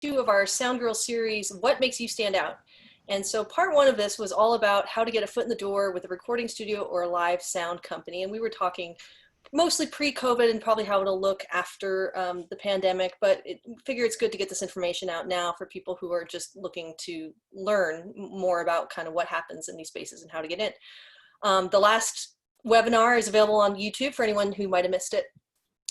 2 of our Sound Girl series, What Makes You Stand Out? And so part 1 of this was all about how to get a foot in the door with a recording studio or a live sound company. And we were talking mostly pre-COVID and probably how it'll look after the pandemic, but figure it's good to get this information out now for people who are just looking to learn more about kind of what happens in these spaces and how to get in. The last webinar is available on YouTube for anyone who might have missed it.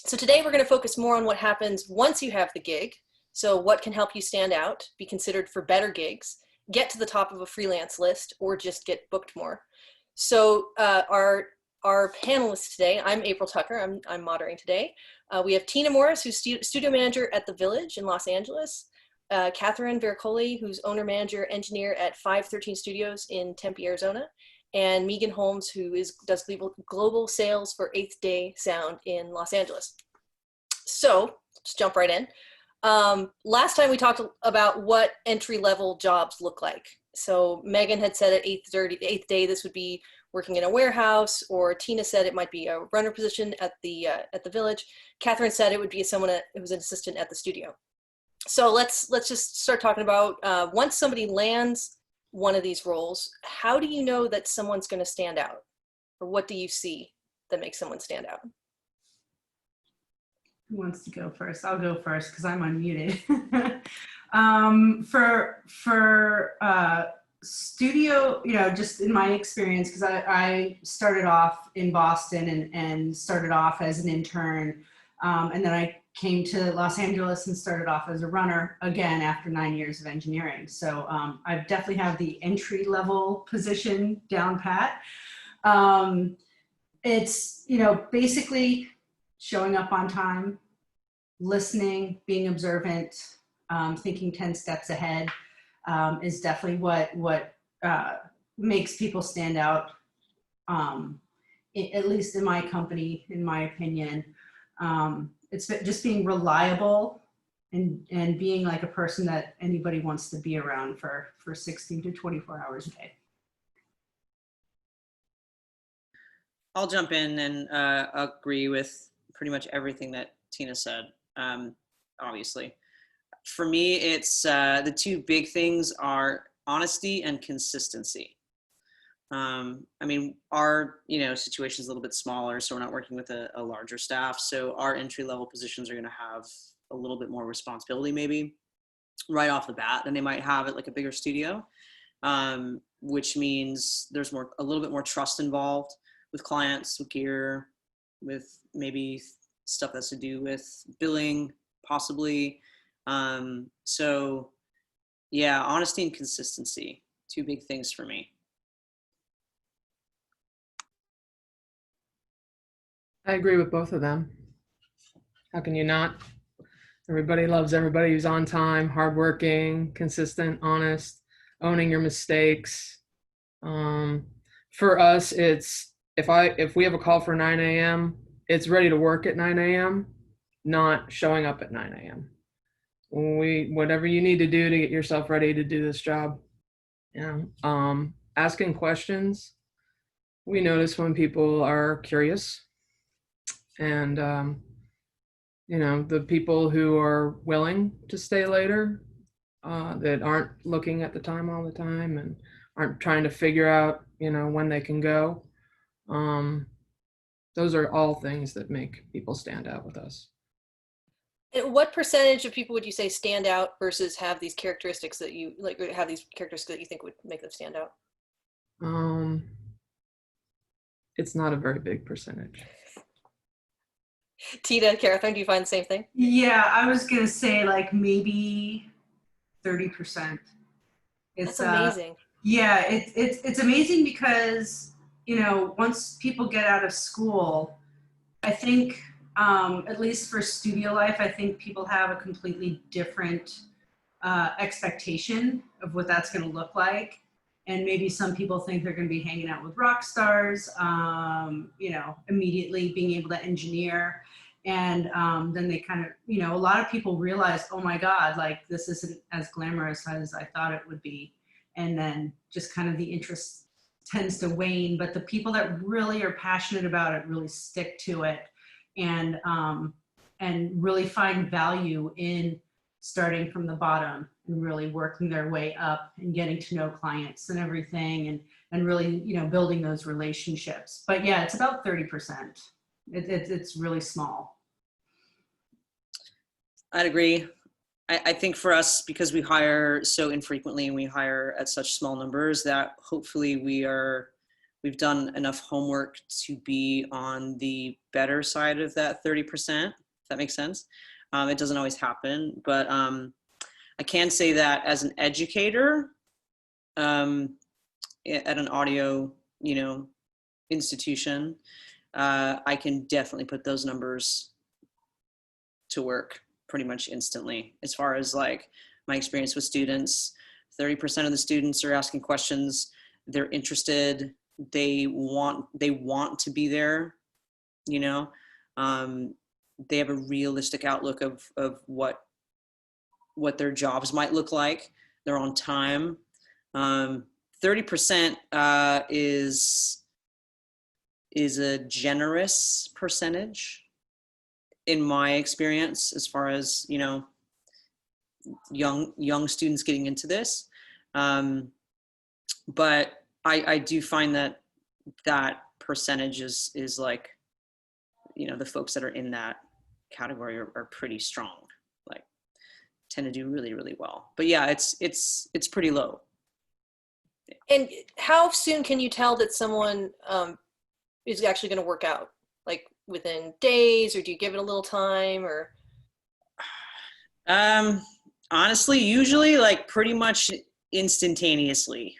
So today we're going to focus more on what happens once you have the gig. So what can help you stand out, be considered for better gigs, get to the top of a freelance list, or just get booked more. So our panelists today, I'm April Tucker, I'm moderating today. We have Tina Morris, who's studio manager at The Village in Los Angeles. Catherine Vericolli, who's owner, manager, engineer at Fivethirteen Studios in Tempe, Arizona. And Meegan Holmes, who does global sales for 8th Day Sound in Los Angeles. So let's jump right in. Last time we talked about what entry-level jobs look like. So Megan had said at 8th Day this would be working in a warehouse, or Tina said it might be a runner position at the Village. Catherine said it would be someone who was an assistant at the studio. So let's just start talking about once somebody lands one of these roles, how do you know that someone's going to stand out, or what do you see that makes someone stand out? Who wants to go first? I'll go first because I'm unmuted. For studio, just in my experience, because I started off in Boston and started off as an intern, and then I came to Los Angeles and started off as a runner again after 9 years of engineering. So I definitely have the entry level position down pat. It's, basically showing up on time, listening, being observant, thinking 10 steps ahead is definitely what makes people stand out, at least in my company, in my opinion. It's just being reliable and being like a person that anybody wants to be around for 16 to 24 hours a day. I'll jump in and agree with pretty much everything that Tina said, obviously. For me, it's the two big things are honesty and consistency. I mean, our situation is a little bit smaller, so we're not working with a larger staff. So our entry level positions are going to have a little bit more responsibility, maybe right off the bat, than they might have at like a bigger studio, which means there's a little bit more trust involved with clients, with gear, with maybe stuff that's to do with billing, possibly. So yeah, honesty and consistency, two big things for me. I agree with both of them. How can you not? Everybody loves everybody who's on time, hardworking, consistent, honest, owning your mistakes. For us, it's if we have a call for 9 a.m., it's ready to work at 9 a.m., not showing up at 9 a.m. Whatever you need to do to get yourself ready to do this job. Asking questions. We notice when people are curious. And, the people who are willing to stay later, that aren't looking at the time all the time and aren't trying to figure out, when they can go. Those are all things that make people stand out with us. And what percentage of people would you say stand out versus have these characteristics that you think would make them stand out? It's not a very big percentage. Tina, Catherine, do you find the same thing? Yeah, I was gonna say like maybe 30%. That's amazing. Yeah, it's amazing because once people get out of school, I think at least for studio life, I think people have a completely different expectation of what that's going to look like. And maybe some people think they're going to be hanging out with rock stars, immediately being able to engineer. And then they kind of, a lot of people realize, oh my God, like this isn't as glamorous as I thought it would be. And then just kind of the interest tends to wane. But the people that really are passionate about it really stick to it and really find value in starting from the bottom and really working their way up and getting to know clients and everything, and really, you know, building those relationships. But yeah, it's about 30%. It's really small. I'd agree. I think for us, because we hire so infrequently and we hire at such small numbers, that hopefully we've done enough homework to be on the better side of that 30%, if that makes sense. It doesn't always happen, but I can say that as an educator at an audio, you know, institution, I can definitely put those numbers to work pretty much instantly. As far as like my experience with students, 30% of the students are asking questions. They're interested. They want to be there, you know. They have a realistic outlook of what their jobs might look like. They're on time. 30% is a generous percentage in my experience, as far as, you know, young students getting into this. But I do find that percentage is like, you know, the folks that are in that category are pretty strong, like tend to do really, really well. But yeah, it's pretty low. And how soon can you tell that someone is actually going to work out? Like within days, or do you give it a little time, or? Honestly, usually like pretty much instantaneously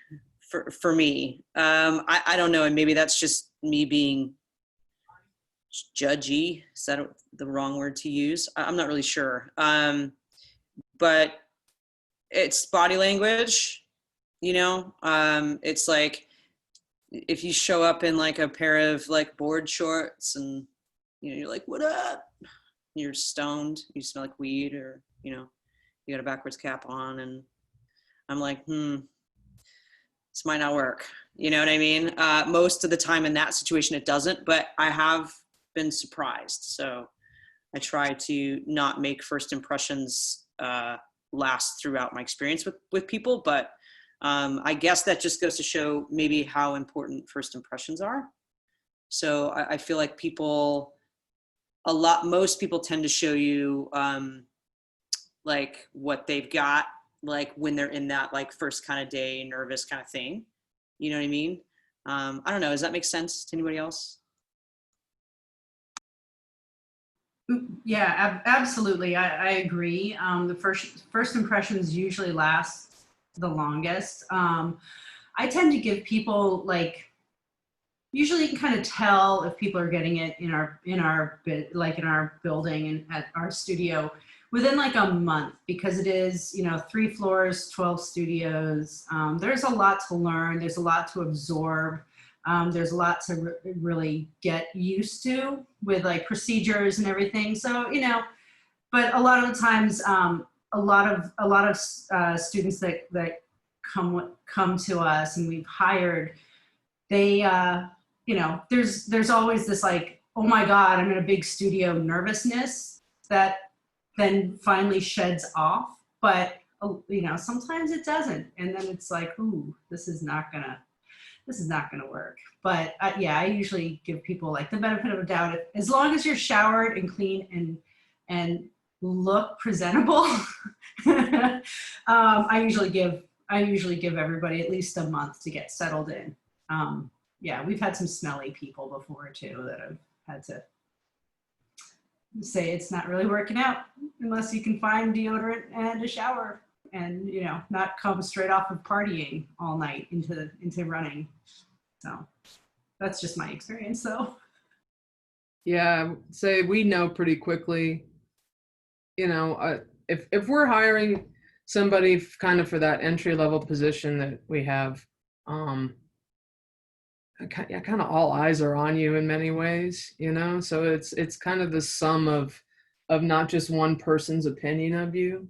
for me. I don't know, and maybe that's just me being judgy. Is that the wrong word to use? I'm not really sure. But it's body language, you know. It's like if you show up in like a pair of like board shorts and, you know, you're like, what up? You're stoned, you smell like weed, or, you know, you got a backwards cap on, and I'm like, this might not work. You know what I mean? Most of the time in that situation, it doesn't, but I have been surprised. So I try to not make first impressions last throughout my experience with people, but I guess that just goes to show maybe how important first impressions are. So I feel like most people tend to show you like what they've got, like when they're in that like first kind of day nervous kind of thing. You know what I mean? I don't know. Does that make sense to anybody else? Yeah, absolutely. I agree. The first impressions usually last the longest. I tend to give people like, usually you can kind of tell if people are getting it in our building and at our studio within like a month, because it is, you know, 3 floors, 12 studios. There's a lot to learn. There's a lot to absorb. There's a lot to really get used to with like procedures and everything. So, you know, but a lot of the times, a lot of students that come to us and we've hired, they, you know, there's always this like, oh my God, I'm in a big studio nervousness that then finally sheds off. But, you know, sometimes it doesn't. And then it's like, ooh, this is not gonna work. But yeah, I usually give people like the benefit of a doubt. As long as you're showered and clean and look presentable, I usually give everybody at least a month to get settled in. Yeah, we've had some smelly people before too that have had to say it's not really working out unless you can find deodorant and a shower, and, you know, not come straight off of partying all night into running. So that's just my experience, though. Yeah, say we know pretty quickly, you know, if we're hiring somebody kind of for that entry level position that we have, kind of all eyes are on you in many ways, you know. So it's kind of the sum of not just one person's opinion of you.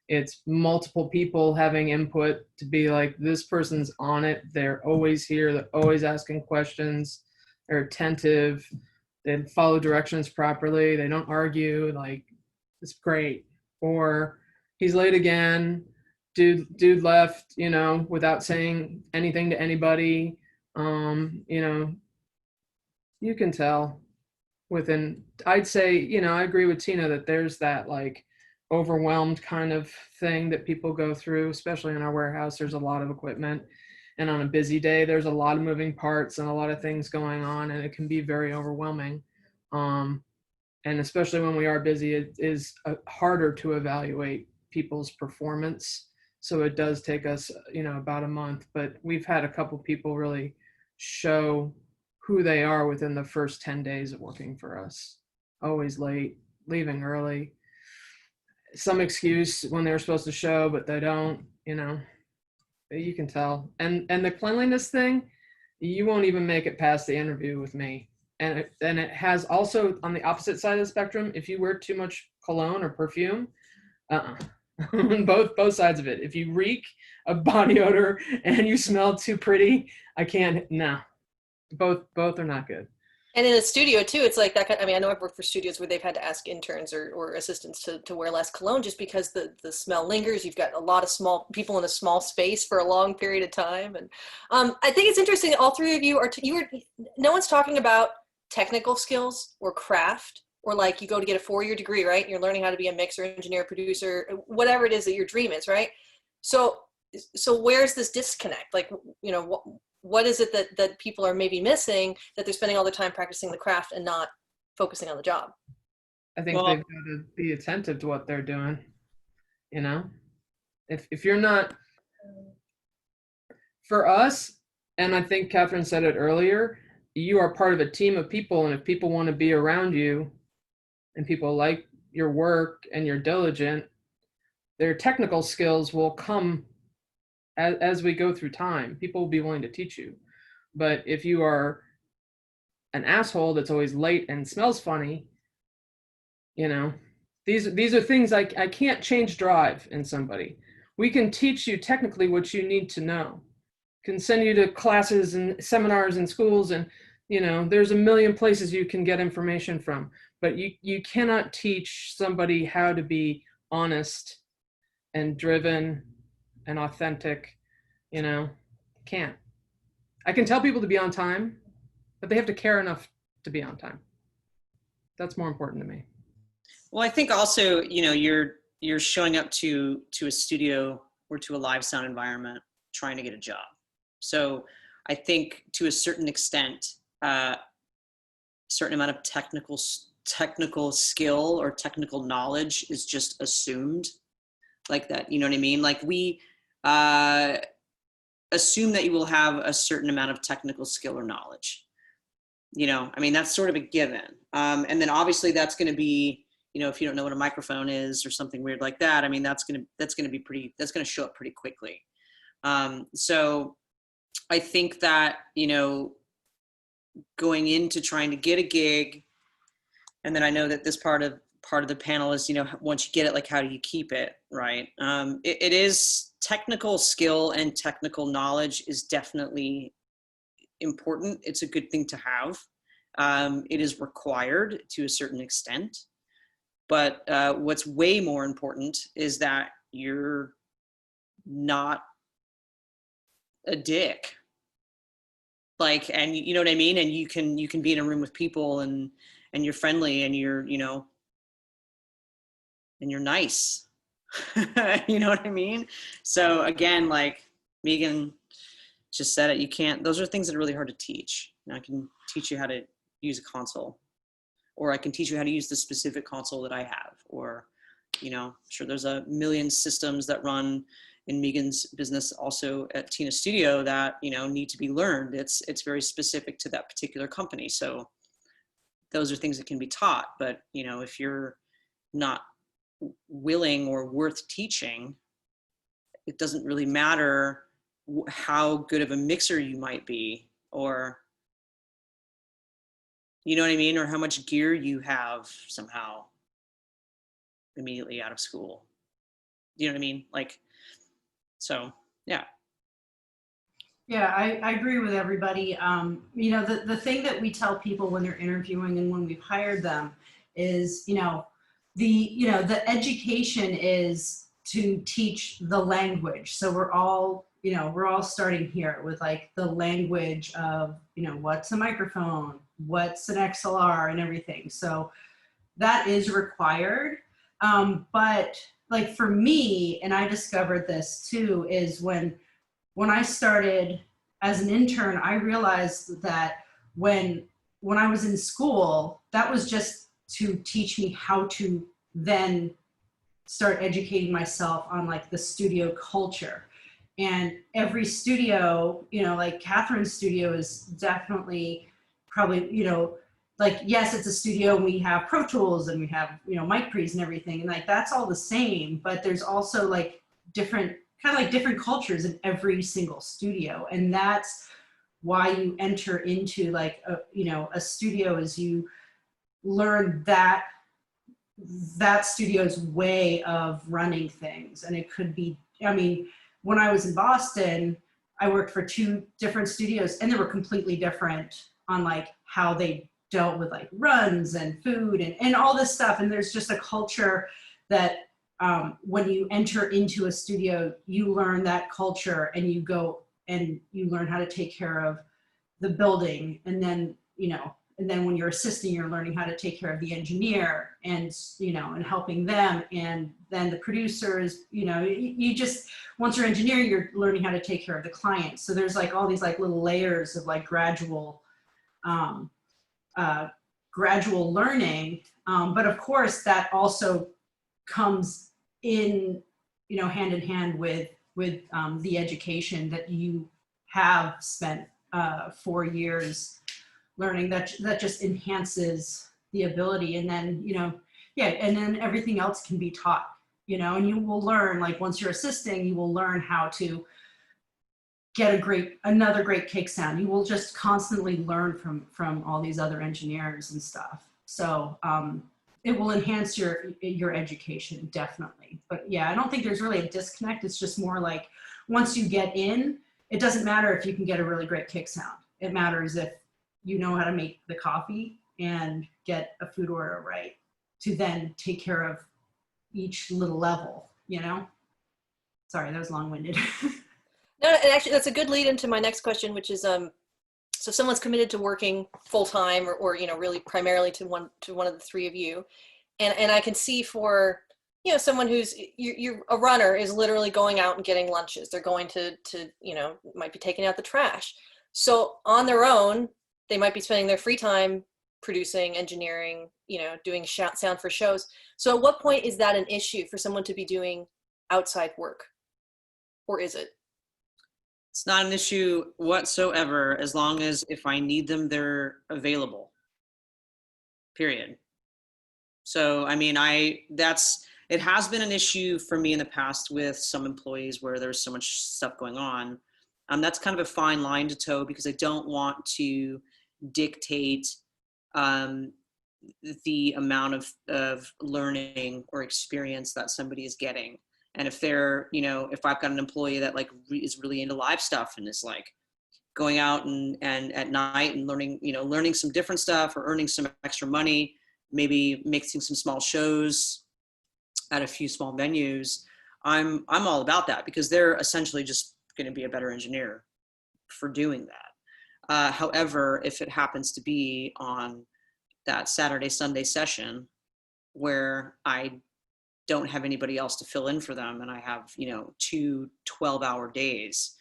It's multiple people having input to be like, this person's on it. They're always here. They're always asking questions. They're attentive. They follow directions properly. They don't argue. Like, it's great. Or, he's late again. Dude left, you know, without saying anything to anybody. You know, you can tell within, I'd say, you know, I agree with Tina that there's that like overwhelmed kind of thing that people go through, especially in our warehouse. There's a lot of equipment, and on a busy day there's a lot of moving parts and a lot of things going on, and it can be very overwhelming. And especially when we are busy, it is harder to evaluate people's performance. So it does take us, you know, about a month, but we've had a couple people really show who they are within the first 10 days of working for us. Always late, leaving early, some excuse when they were supposed to show, but they don't, you know, you can tell. And the cleanliness thing, you won't even make it past the interview with me. And it has also, on the opposite side of the spectrum, if you wear too much cologne or perfume, both sides of it. If you reek of body odor and you smell too pretty, I can't, no. Both are not good. And in a studio too, it's like that kind, I mean, I know I've worked for studios where they've had to ask interns or assistants to wear less cologne just because the smell lingers. You've got a lot of small people in a small space for a long period of time. And I think it's interesting that all three of you no one's talking about technical skills or craft, or like you go to get a 4-year degree, right? You're learning how to be a mixer, engineer, producer, whatever it is that your dream is, right? So where's this disconnect? Like, you know, what is it that people are maybe missing, that they're spending all their time practicing the craft and not focusing on the job? I think they've got to be attentive to what they're doing. You know, if you're not, for us, and I think Catherine said it earlier, you are part of a team of people, and if people want to be around you and people like your work and you're diligent, their technical skills will come as we go through time. People will be willing to teach you. But if you are an asshole that's always late and smells funny, you know, these are things I can't change drive in somebody. We can teach you technically what you need to know. Can send you to classes and seminars and schools, and you know, there's a million places you can get information from, but you cannot teach somebody how to be honest and driven and authentic. You know, can't. I can tell people to be on time, but they have to care enough to be on time. That's more important to me. Well, I think also, you know, you're showing up to a studio or to a live sound environment trying to get a job. So I think to a certain extent, certain amount of technical skill or technical knowledge is just assumed, like that. You know what I mean? Like we assume that you will have a certain amount of technical skill or knowledge. You know, I mean, that's sort of a given. And then obviously that's going to be, you know, if you don't know what a microphone is or something weird like that, I mean, that's going to show up pretty quickly. So I think that, you know, going into trying to get a gig, and then I know that this part of the panel is, you know, once you get it, like, how do you keep it, right? It is technical skill and technical knowledge is definitely important. It's a good thing to have. It is required to a certain extent, but what's way more important is that you're not a dick. Like, and you know what I mean? And you can be in a room with people and you're friendly and you're, you know, and you're nice. You know what I mean? So again, like Meegan just said it, those are things that are really hard to teach. And I can teach you how to use a console, or I can teach you how to use the specific console that I have, or, you know, sure, there's a million systems that run in Meegan's business, also at Tina's studio, that, you know, need to be learned. It's very specific to that particular company. So those are things that can be taught, but, you know, if you're not willing or worth teaching, it doesn't really matter how good of a mixer you might be, or, you know what I mean? Or how much gear you have somehow immediately out of school. You know what I mean? Like, so, yeah. Yeah, I agree with everybody. You know, the thing that we tell people when they're interviewing and when we've hired them is, you know, the education is to teach the language. So we're all, you know, we're all starting here with like the language of, you know, what's a microphone, what's an XLR and everything. So that is required. But like for me, and I discovered this too, is when I started as an intern, I realized that when I was in school, that was just to teach me how to then start educating myself on like the studio culture. And every studio, you know, like Catherine's studio is definitely probably, you know, like, yes, it's a studio and we have Pro Tools and we have, you know, mic pre's and everything. And like, that's all the same, but there's also like different, kind of like different cultures in every single studio. And that's why you enter into like, you know, a studio, is you learn that studio's way of running things. And it could be, I mean, when I was in Boston, I worked for 2 different studios and they were completely different on like how they dealt with like runs and food and all this stuff. And there's just a culture that when you enter into a studio, you learn that culture and you go and you learn how to take care of the building. And then, you know, and then when you're assisting, you're learning how to take care of the engineer and, you know, and helping them. And then the producers, you know, you just, once you're engineering, you're learning how to take care of the client. So there's like all these like little layers of like gradual learning. But of course that also comes in, you know, hand in hand with the education that you have spent 4 years learning. That just enhances the ability. And then, you know, yeah, and then everything else can be taught, you know, and you will learn, like once you're assisting, you will learn how to get another great kick sound. You will just constantly learn from all these other engineers and stuff. So it will enhance your education, definitely. But yeah, I don't think there's really a disconnect. It's just more like once you get in, it doesn't matter if you can get a really great kick sound. It matters if you know how to make the coffee and get a food order right, to then take care of each little level, you know? Sorry, that was long-winded. No, and actually that's a good lead into my next question, which is, so someone's committed to working full-time or, you know, really primarily to one of the 3 of you. And I can see for, you know, someone who's, you're a runner is literally going out and getting lunches. They're going to, you know, might be taking out the trash. So on their own, they might be spending their free time producing, engineering, you know, doing sound for shows. So at what point is that an issue for someone to be doing outside work? Or is it? It's not an issue whatsoever, as long as if I need them, they're available, period. So, I mean, it has been an issue for me in the past with some employees where there's so much stuff going on. That's kind of a fine line to toe, because I don't want to dictate the amount of learning or experience that somebody is getting. And if they're, you know, if I've got an employee that like is really into live stuff and is like going out and at night and learning some different stuff or earning some extra money, maybe mixing some small shows at a few small venues, I'm all about that, because they're essentially just going to be a better engineer for doing that. However, if it happens to be on that Saturday, Sunday session where I don't have anybody else to fill in for them, and I have, you know, 2 12-hour days,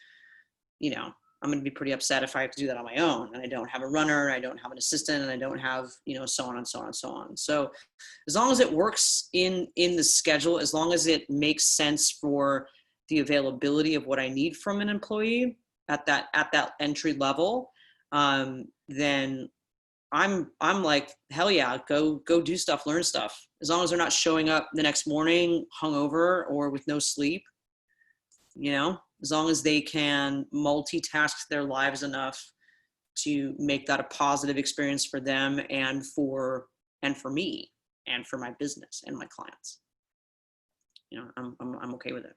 you know, I'm going to be pretty upset if I have to do that on my own, and I don't have a runner, I don't have an assistant, and I don't have, you know, so on and so on and so on. So as long as it works in the schedule, as long as it makes sense for the availability of what I need from an employee at that entry level, then I'm like, hell yeah, go do stuff, learn stuff. As long as they're not showing up the next morning hungover or with no sleep, you know, as long as they can multitask their lives enough to make that a positive experience for them and for me and for my business and my clients, you know, I'm okay with it.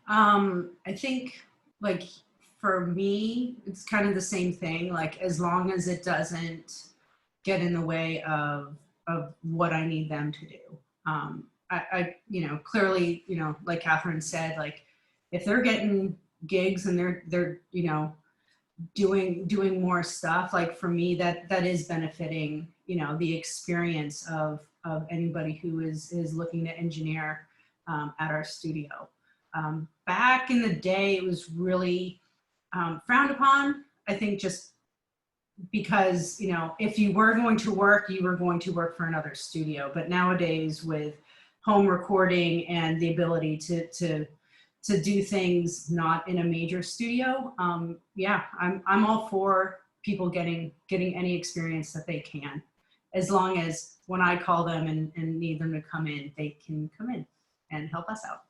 I think like for me, it's kind of the same thing. Like as long as it doesn't get in the way of what I need them to do. Clearly, like Catherine said, like if they're getting gigs and they're doing more stuff, like for me, that is benefiting, the experience of anybody who is looking to engineer at our studio. Back in the day, it was really frowned upon, I think, just because, if you were going to work, you were going to work for another studio. But nowadays, with home recording and the ability to do things not in a major studio, I'm all for people getting any experience that they can, as long as when I call them and need them to come in, they can come in and help us out.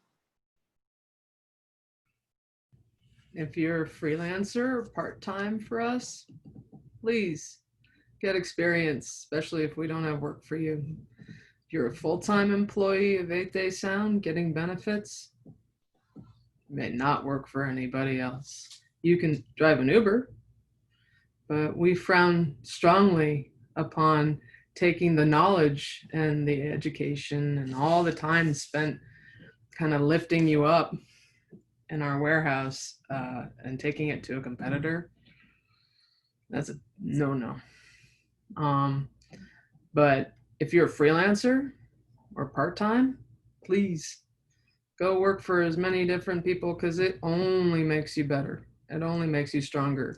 If you're a freelancer or part-time for us, please get experience, especially if we don't have work for you. If you're a full-time employee of 8 Day Sound getting benefits, may not work for anybody else. You can drive an Uber, but we frown strongly upon taking the knowledge and the education and all the time spent kind of lifting you up in our warehouse and taking it to a competitor. That's a no-no. But if you're a freelancer or part-time, please go work for as many different people, because it only makes you better. It only makes you stronger.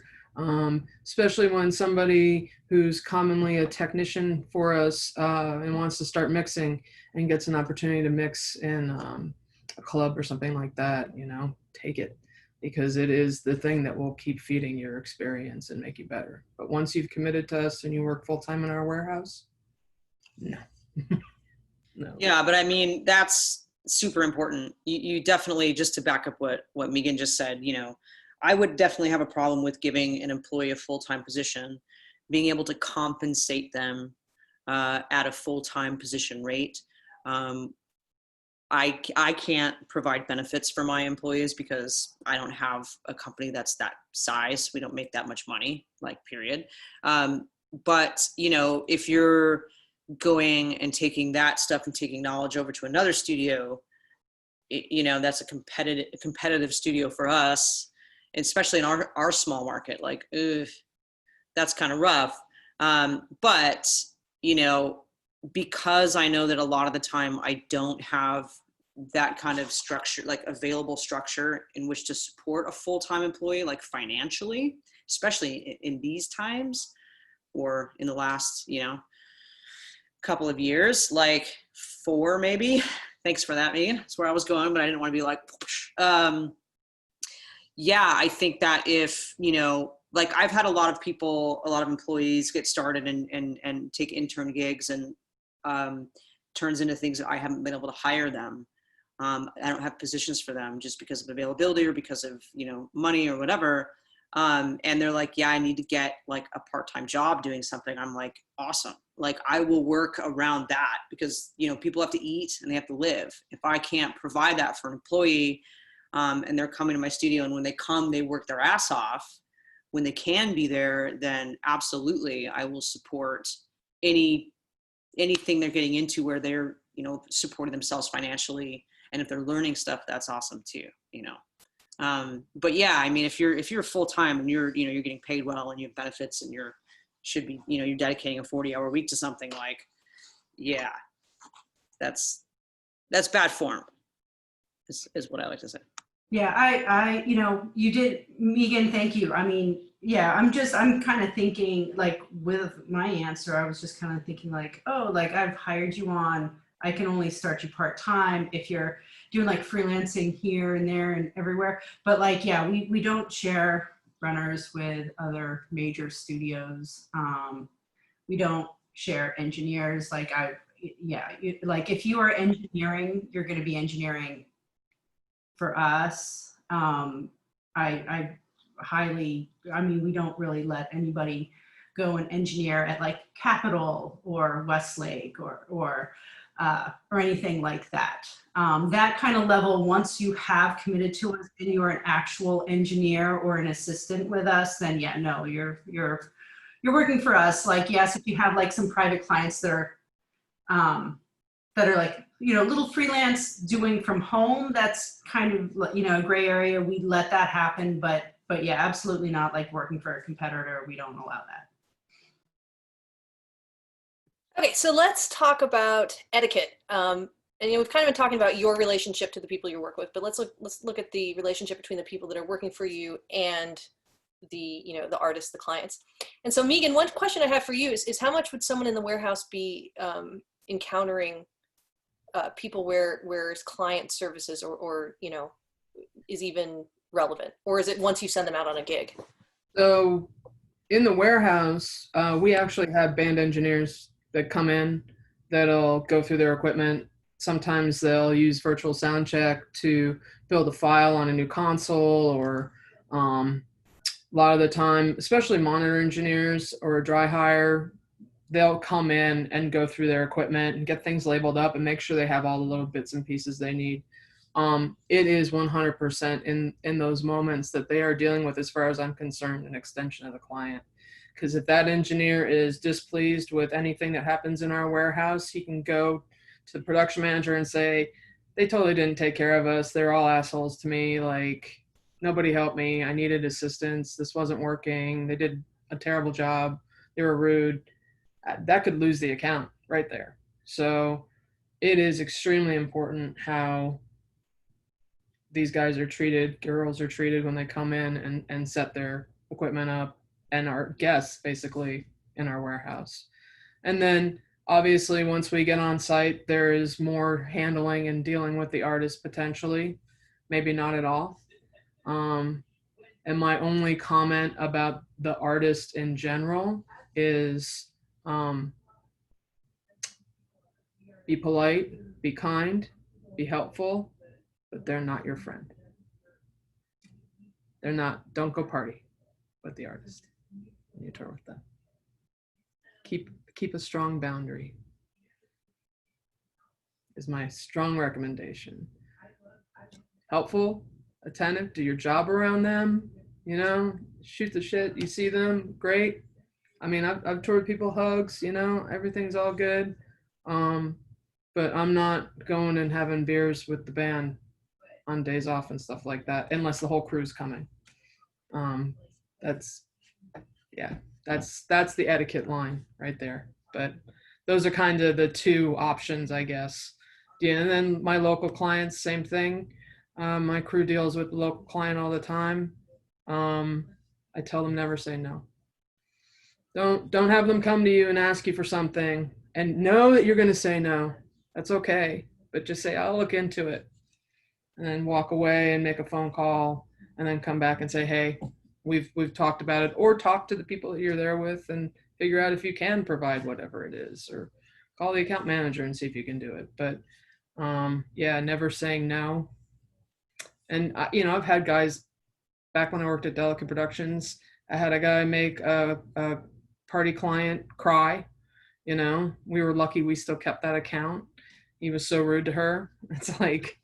Especially when somebody who's commonly a technician for us and wants to start mixing and gets an opportunity to mix in a club or something like that, take it, because it is the thing that will keep feeding your experience and make you better. But once you've committed to us and you work full-time in our warehouse, no. No. Yeah, but I mean, that's super important. You definitely, just to back up what Meegan just said, I would definitely have a problem with giving an employee a full-time position, being able to compensate them at a full-time position rate. I can't provide benefits for my employees because I don't have a company that's that size. We don't make that much money, like, period. But, if you're going and taking that stuff and taking knowledge over to another studio, that's a competitive studio for us, especially in our small market. Like, that's kind of rough. But, because I know that a lot of the time I don't have that kind of structure, like available structure in which to support a full-time employee, like financially, especially in these times, or in the last, couple of years, like 4 maybe. Thanks for that, Meegan. That's where I was going, but I didn't want to be like, I think that if, like, I've had a lot of employees get started and take intern gigs, and turns into things that I haven't been able to hire them. I don't have positions for them just because of availability or because of, money or whatever. And they're like, yeah, I need to get like a part-time job doing something. I'm like, awesome. Like, I will work around that, because, people have to eat and they have to live. If I can't provide that for an employee, and they're coming to my studio, and when they come, they work their ass off, when they can be there, then absolutely I will support anything they're getting into where they're, supporting themselves financially. And if they're learning stuff, that's awesome too, but yeah, I mean, if you're full-time and you're getting paid well and you have benefits and you're dedicating a 40-hour week to something, like, yeah, that's bad form is what I like to say. Yeah, I you did, Meegan, thank you. I mean, yeah, I'm kind of thinking, like, with my answer, I was just kind of thinking like, oh, like, I've hired you on, I can only start you part-time if you're doing like freelancing here and there and everywhere. But like, yeah, we don't share runners with other major studios. We don't share engineers. Like, like, if you are engineering, you're going to be engineering for us. I mean, we don't really let anybody go and engineer at like Capitol or Westlake or anything like that. That kind of level, once you have committed to us and you're an actual engineer or an assistant with us, then yeah, no, you're working for us. Like, yes, if you have like some private clients that are that are like, little freelance doing from home, that's kind of, a gray area. We let that happen, but yeah, absolutely not like working for a competitor. We don't allow that. Okay, so let's talk about etiquette. And we've kind of been talking about your relationship to the people you work with, but let's look at the relationship between the people that are working for you and the artists, the clients. And so, Meegan, one question I have for you is how much would someone in the warehouse be encountering people where client services or is even relevant, or is it once you send them out on a gig? So in the warehouse, we actually have band engineers that come in that'll go through their equipment. Sometimes they'll use virtual sound check to build a file on a new console, or a lot of the time, especially monitor engineers or a dry hire, they'll come in and go through their equipment and get things labeled up and make sure they have all the little bits and pieces they need. It is 100% in those moments that they are dealing with, as far as I'm concerned, an extension of the client. Because if that engineer is displeased with anything that happens in our warehouse, he can go to the production manager and say, they totally didn't take care of us. They're all assholes to me. Like, nobody helped me. I needed assistance. This wasn't working. They did a terrible job. They were rude. That could lose the account right there. So it is extremely important how these guys are treated, girls are treated when they come in and set their equipment up, and our guests basically in our warehouse. And then obviously once we get on site, there is more handling and dealing with the artist potentially, maybe not at all. And my only comment about the artist in general is be polite, be kind, be helpful, but they're not your friend. They're not, don't go party with the artist when you tour with them. Keep a strong boundary is my strong recommendation. Helpful, attentive, do your job around them, shoot the shit, you see them, great. I mean, I've toured people, hugs, everything's all good. But I'm not going and having beers with the band on days off and stuff like that, unless the whole crew's coming. That's the etiquette line right there. But those are kind of the two options, I guess. Yeah, and then my local clients, same thing. My crew deals with the local client all the time. I tell them never say no. Don't have them come to you and ask you for something and know that you're going to say no. That's okay. But just say, I'll look into it. And then walk away and make a phone call and then come back and say, hey, we've talked about it, or talk to the people that you're there with and figure out if you can provide whatever it is, or call the account manager and see if you can do it. But yeah, never saying no. And I've had guys back when I worked at Delicate Productions, I had a guy make a party client cry. We were lucky we still kept that account. He was so rude to her. It's like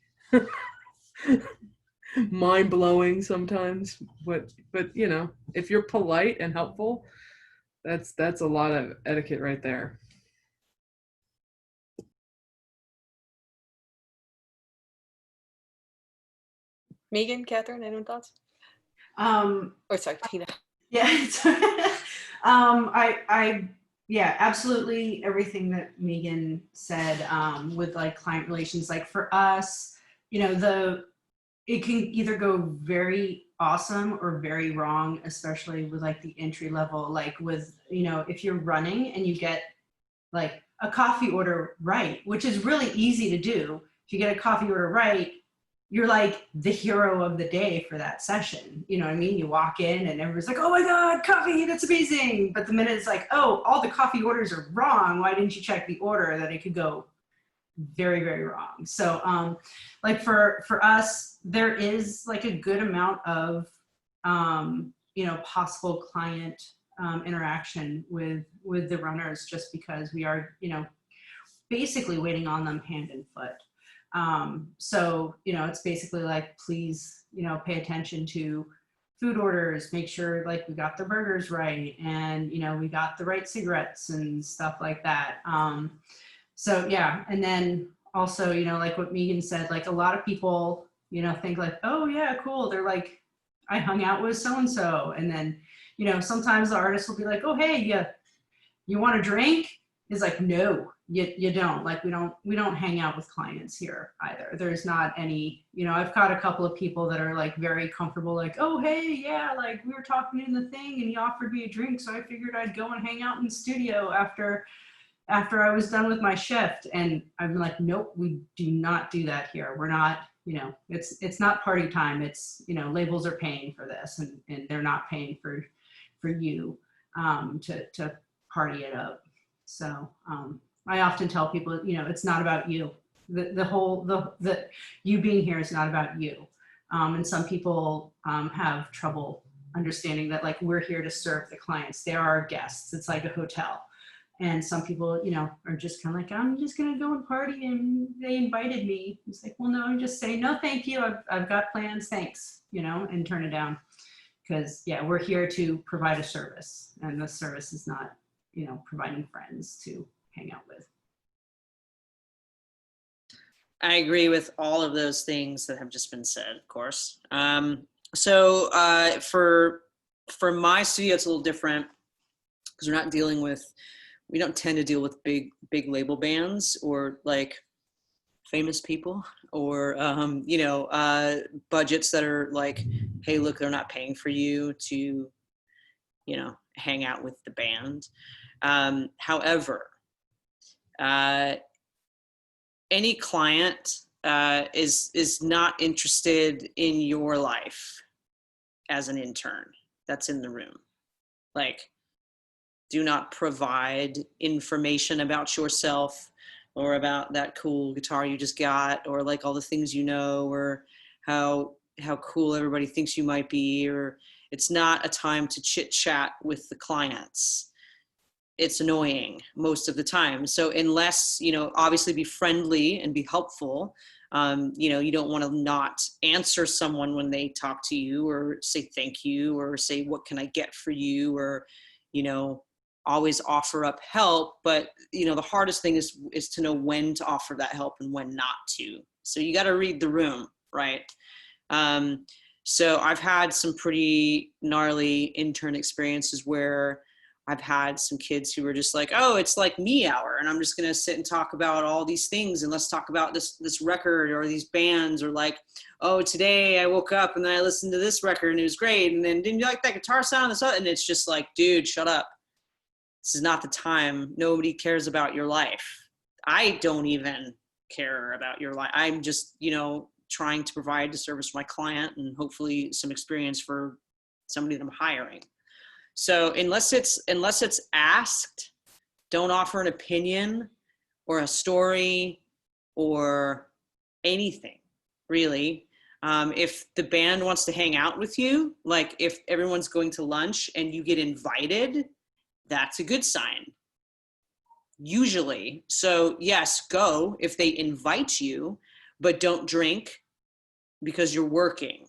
mind-blowing sometimes, but if you're polite and helpful, that's a lot of etiquette right there. Meegan, Catherine, any thoughts? Or sorry, Tina. Yeah. Yeah, absolutely everything that Meegan said with like client relations. Like for us, it can either go very awesome or very wrong, especially with like the entry level. Like with, if you're running and you get like a coffee order right, which is really easy to do. If you get a coffee order right, you're like the hero of the day for that session. You know what I mean? You walk in and everyone's like, oh my God, coffee, that's amazing. But the minute it's like, oh, all the coffee orders are wrong. Why didn't you check the order? That it could go very, very wrong. So like for us, there is like a good amount of, possible client interaction with the runners, just because we are, basically waiting on them hand and foot. So, it's basically like, please, pay attention to food orders, make sure like we got the burgers right, and, we got the right cigarettes and stuff like that. So yeah, and then also, you know, like what Meegan said, like a lot of people, you know, think like, oh yeah, cool. They're like, I hung out with so-and-so. And then, you know, sometimes the artist will be like, oh, hey, you want a drink? It's like, no, you don't. Like, we don't hang out with clients here either. There's not any, you know, I've got a couple of people that are like very comfortable, like, oh, hey, yeah, like we were talking in the thing and he offered me a drink. So I figured I'd go and hang out in the studio after I was done with my shift. And I'm like, nope, we do not do that here. We're not, you know, it's not party time. It's, you know, labels are paying for this and they're not paying for you to party it up. So I often tell people, you know, it's not about you. The you being here is not about you. And some people have trouble understanding that, like, we're here to serve the clients. They're our guests. It's like a hotel. And some people, you know, are just kind of like, I'm just going to go and party and they invited me. It's like, well, no, just say, no, thank you. I've got plans. Thanks, you know, and turn it down. Because, yeah, we're here to provide a service. And the service is not, you know, providing friends to hang out with. I agree with all of those things that have just been said, of course. So for my studio, it's a little different because we're not dealing with, we don't tend to deal with big label bands or like famous people or, you know, budgets that are like, hey, look, they're not paying for you to, you know, hang out with the band. However, any client is not interested in your life as an intern that's in the room. Like, do not provide information about yourself or about that cool guitar you just got, or like all the things you know, or how cool everybody thinks you might be, or it's not a time to chit chat with the clients. It's annoying most of the time. So unless, you know, obviously be friendly and be helpful, you know, you don't want to not answer someone when they talk to you or say thank you or say, what can I get for you? Or, you know, always offer up help. But, you know, the hardest thing is to know when to offer that help and when not to. So you got to read the room, right? So I've had some pretty gnarly intern experiences where I've had some kids who were just like, oh, it's like me hour. And I'm just going to sit and talk about all these things. And let's talk about this record or these bands, or like, oh, today I woke up and then I listened to this record and it was great. And then didn't you like that guitar sound? And it's just like, dude, shut up. This is not the time. Nobody cares about your life. I don't even care about your life. I'm just, you know, trying to provide a service for my client and hopefully some experience for somebody that I'm hiring. So unless it's asked, don't offer an opinion or a story or anything, really. If the band wants to hang out with you, like if everyone's going to lunch and you get invited, that's a good sign, usually. So yes, go if they invite you, but don't drink because you're working.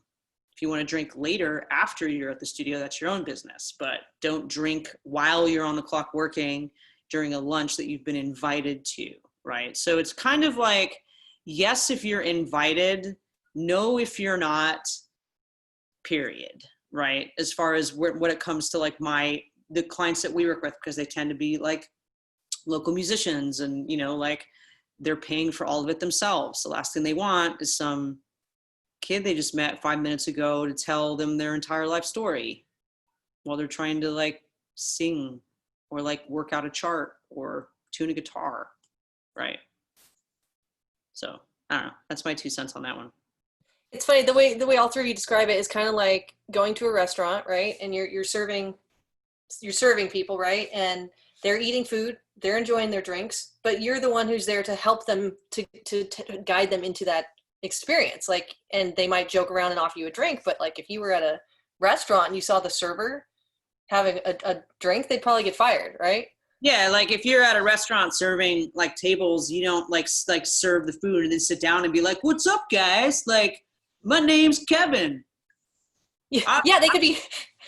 If you want to drink later after you're at the studio, that's your own business, but don't drink while you're on the clock working during a lunch that you've been invited to, right? So it's kind of like, yes, if you're invited, no, if you're not, period, right? As far as what it comes to like the clients that we work with, because they tend to be like local musicians and, you know, like they're paying for all of it themselves. The last thing they want is some kid they just met 5 minutes ago to tell them their entire life story while they're trying to like sing or like work out a chart or tune a guitar, right? So I don't know, that's my 2 cents on that one. It's funny, the way all three of you describe it is kind of like going to a restaurant, right? And you're serving people, right? And they're eating food, they're enjoying their drinks, but you're the one who's there to help them to guide them into that experience. Like, and they might joke around and offer you a drink, but like if you were at a restaurant and you saw the server having a drink, they'd probably get fired, right? Yeah, like if you're at a restaurant serving like tables, you don't like serve the food and then sit down and be like, what's up guys, like my name's Kevin. Yeah, they could be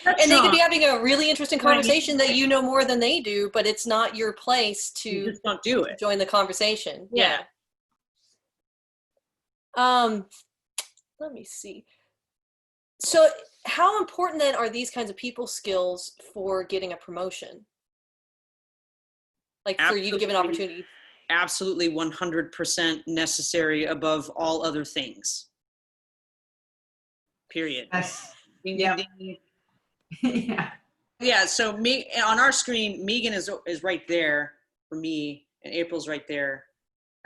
And they could be having a really interesting Right. conversation that you know more than they do, but it's not your place You to just don't do it. join the conversation. Yeah. Let me see. So how important then are these kinds of people skills for getting a promotion? Like for you to give an opportunity? Absolutely 100% necessary above all other things. Period. Yes. Ding, Yep. ding, ding. Yeah. Yeah, so me on our screen, Meegan is right there for me, and April's right there,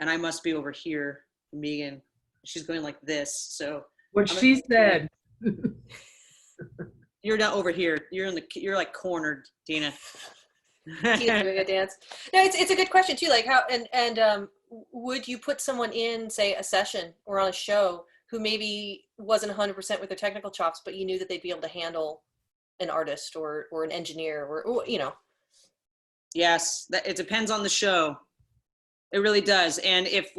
and I must be over here for Meegan. She's going like this, so What she said. you're not over here. You're like cornered, Dina. Tina's doing a dance. No, it's a good question too. Like how and would you put someone in, say, a session or on a show who maybe wasn't 100% with their technical chops, but you knew that they'd be able to handle an artist or an engineer or you know? Yes, it depends on the show. It really does. And if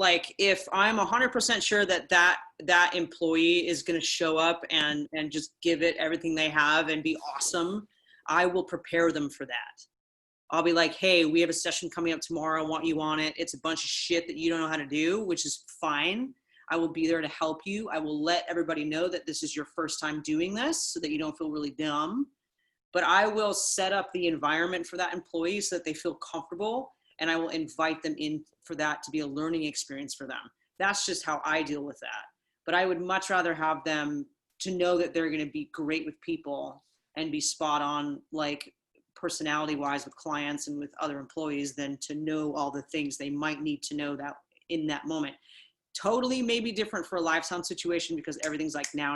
I'm 100% sure that employee is going to show up and just give it everything they have and be awesome, I will prepare them for that. I'll be like, hey, we have a session coming up tomorrow. I want you on it. It's a bunch of shit that you don't know how to do, which is fine. I will be there to help you. I will let everybody know that this is your first time doing this so that you don't feel really dumb. But I will set up the environment for that employee so that they feel comfortable, and I will invite them in for that to be a learning experience for them. That's just how I deal with that. But I would much rather have them to know that they're going to be great with people and be spot on, like personality wise with clients and with other employees, than to know all the things they might need to know that in that moment. Totally maybe different for a live sound situation because everything's like now.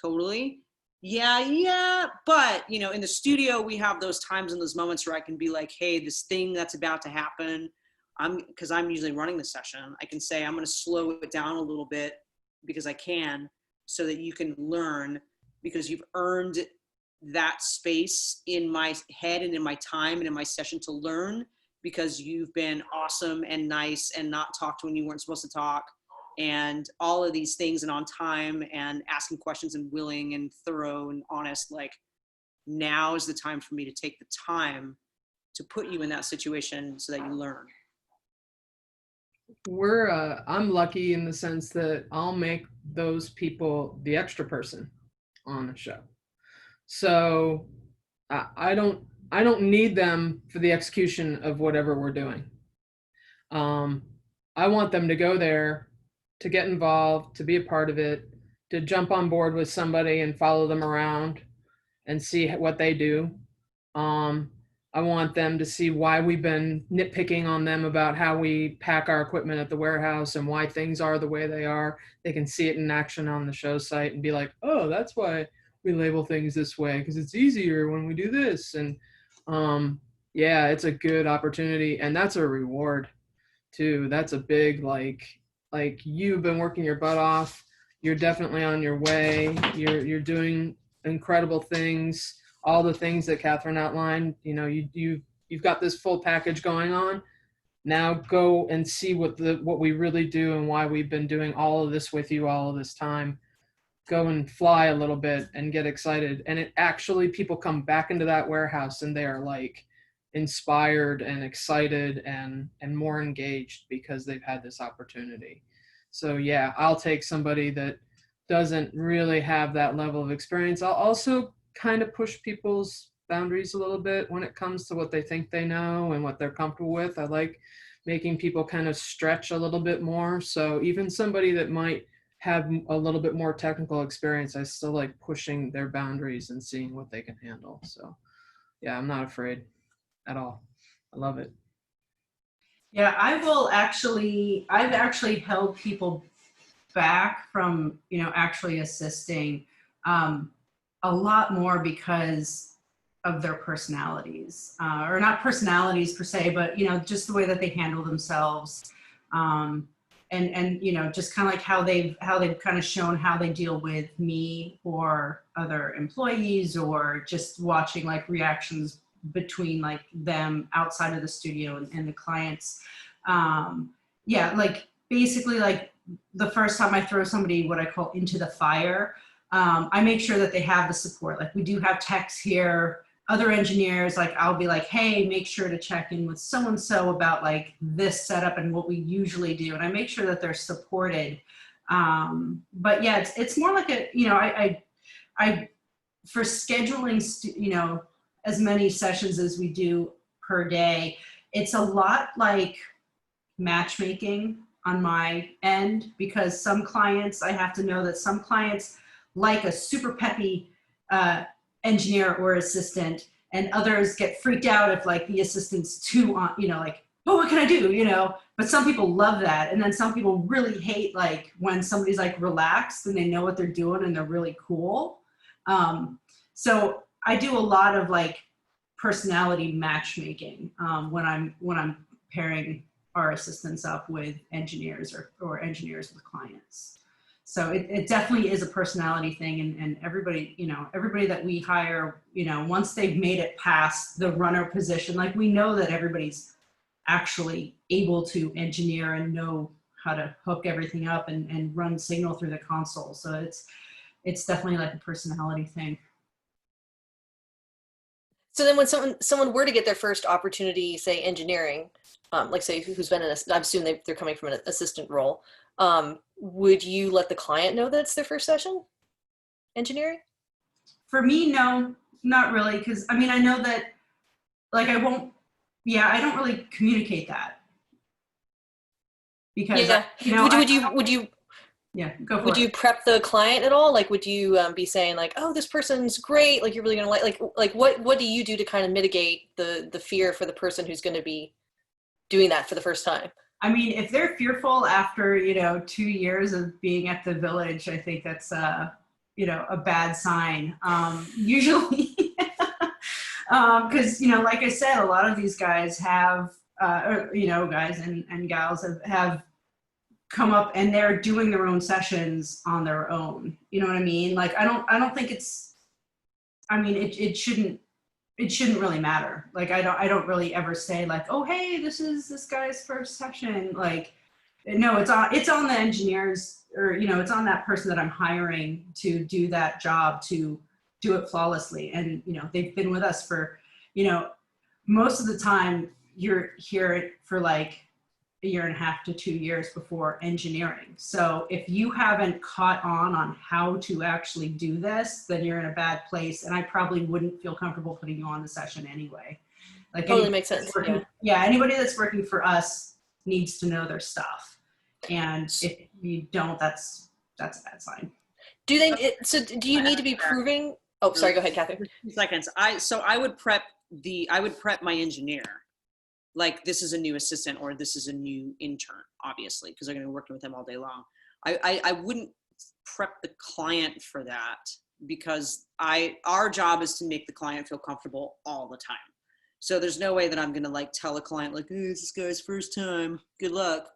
Totally. Yeah. But, you know, in the studio, we have those times and those moments where I can be like, hey, this thing that's about to happen, because I'm usually running the session, I can say, I'm going to slow it down a little bit because I can, so that you can learn, because you've earned that space in my head and in my time and in my session to learn, because you've been awesome and nice and not talked when you weren't supposed to talk, and all of these things, and on time and asking questions and willing and thorough and honest. Like, now is the time for me to take the time to put you in that situation so that you learn. I'm lucky in the sense that I'll make those people the extra person on the show. So I don't need them for the execution of whatever we're doing. I want them to go there, to get involved, to be a part of it, to jump on board with somebody and follow them around and see what they do. I want them to see why we've been nitpicking on them about how we pack our equipment at the warehouse and why things are the way they are. They can see it in action on the show site and be like, oh, that's why we label things this way, because it's easier when we do this. And yeah, it's a good opportunity, and that's a reward too. That's a big, like you've been working your butt off. You're definitely on your way. You're doing incredible things. All the things that Catherine outlined, you know, you've got this full package going on. Now go and see what we really do and why we've been doing all of this with you all of this time. Go and fly a little bit and get excited. And it actually, people come back into that warehouse and they are like inspired and excited and more engaged because they've had this opportunity. So yeah, I'll take somebody that doesn't really have that level of experience. I'll also kind of push people's boundaries a little bit when it comes to what they think they know and what they're comfortable with. I like making people kind of stretch a little bit more. So even somebody that might have a little bit more technical experience, I still like pushing their boundaries and seeing what they can handle. So yeah, I'm not afraid at all. I love it. Yeah, I've actually held people back from, you know, actually assisting a lot more because of their personalities, or not personalities per se, but, you know, just the way that they handle themselves. And you know, just kind of like how they've kind of shown how they deal with me or other employees, or just watching like reactions between like them outside of the studio and the clients. Yeah, like basically like the first time I throw somebody what I call into the fire, I make sure that they have the support. Like we do have techs here, other engineers, like I'll be like, hey, make sure to check in with so-and-so about like this setup and what we usually do. And I make sure that they're supported. But yeah, it's more like a, you know, I for scheduling, you know, as many sessions as we do per day, it's a lot like matchmaking on my end, because some clients, I have to know that some clients like a super peppy engineer or assistant, and others get freaked out if like the assistant's too on, you know, like, oh, what can I do, you know? But some people love that, and then some people really hate like when somebody's like relaxed and they know what they're doing and they're really cool. So I do a lot of like personality matchmaking when I'm pairing our assistants up with engineers or engineers with clients. So it definitely is a personality thing, and everybody, you know, everybody that we hire, you know, once they've made it past the runner position, like we know that everybody's actually able to engineer and know how to hook everything up and run signal through the console. So it's definitely like a personality thing. So then when someone were to get their first opportunity, say engineering, like say who's been in a, I assume they're coming from an assistant role, would you let the client know that it's their first session engineering? For me, no, not really. Cause I mean, I know that like I won't, yeah, I don't really communicate that because, Yeah. you know, yeah, go for would it. you prep the client at all? Like, would you be saying like, oh, this person's great. Like you're really going to like what do you do to kind of mitigate the fear for the person who's going to be doing that for the first time? I mean, if they're fearful after, you know, 2 years of being at the village, I think that's, you know, a bad sign. Usually, because, you know, like I said, a lot of these guys have, or, you know, guys and gals have come up and they're doing their own sessions on their own. You know what I mean? Like, I don't think it's, I mean, it shouldn't really matter. Like I don't really ever say like, oh, hey, this is this guy's first session. Like, no, it's on the engineers, or, you know, it's on that person that I'm hiring to do that job, to do it flawlessly. And, you know, they've been with us for, you know, most of the time you're here for like a year and a half to 2 years before engineering. So if you haven't caught on how to actually do this, then you're in a bad place. And I probably wouldn't feel comfortable putting you on the session anyway. Like Totally makes sense. Yeah, anybody that's working for us needs to know their stuff. And if you don't, that's a bad sign. Do they, so do you need to be proving? Oh, sorry, go ahead, Kathy. 2 seconds. I would prep my engineer. Like this is a new assistant or this is a new intern, obviously, because they're going to be working with them all day long. I wouldn't prep the client for that, because our job is to make the client feel comfortable all the time. So there's no way that I'm going to like tell a client like, hey, it's this guy's first time, good luck.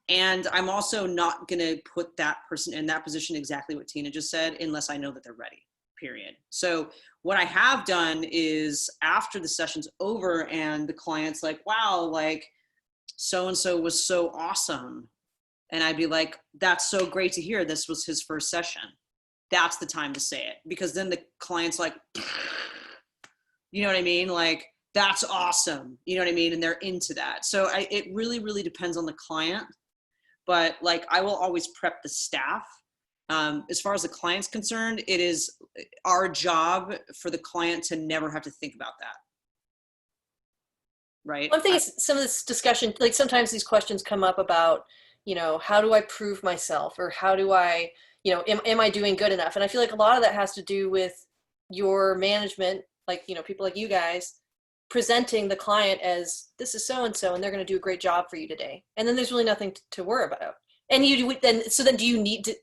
And I'm also not going to put that person in that position, exactly what Tina just said, unless I know that they're ready, period. So what I have done is after the session's over and the client's like, wow, like so-and-so was so awesome. And I'd be like, that's so great to hear. This was his first session. That's the time to say it, because then the client's like, you know what I mean? Like, that's awesome. You know what I mean? And they're into that. So it really, really depends on the client. But like, I will always prep the staff. As far as the client's concerned, it is our job for the client to never have to think about that. Right? One thing is some of this discussion, like sometimes these questions come up about, you know, how do I prove myself, or how do I, you know, am I doing good enough? And I feel like a lot of that has to do with your management, like, you know, people like you guys presenting the client as this is so-and-so and they're going to do a great job for you today. And then there's really nothing to worry about. And you then, so then do you need to,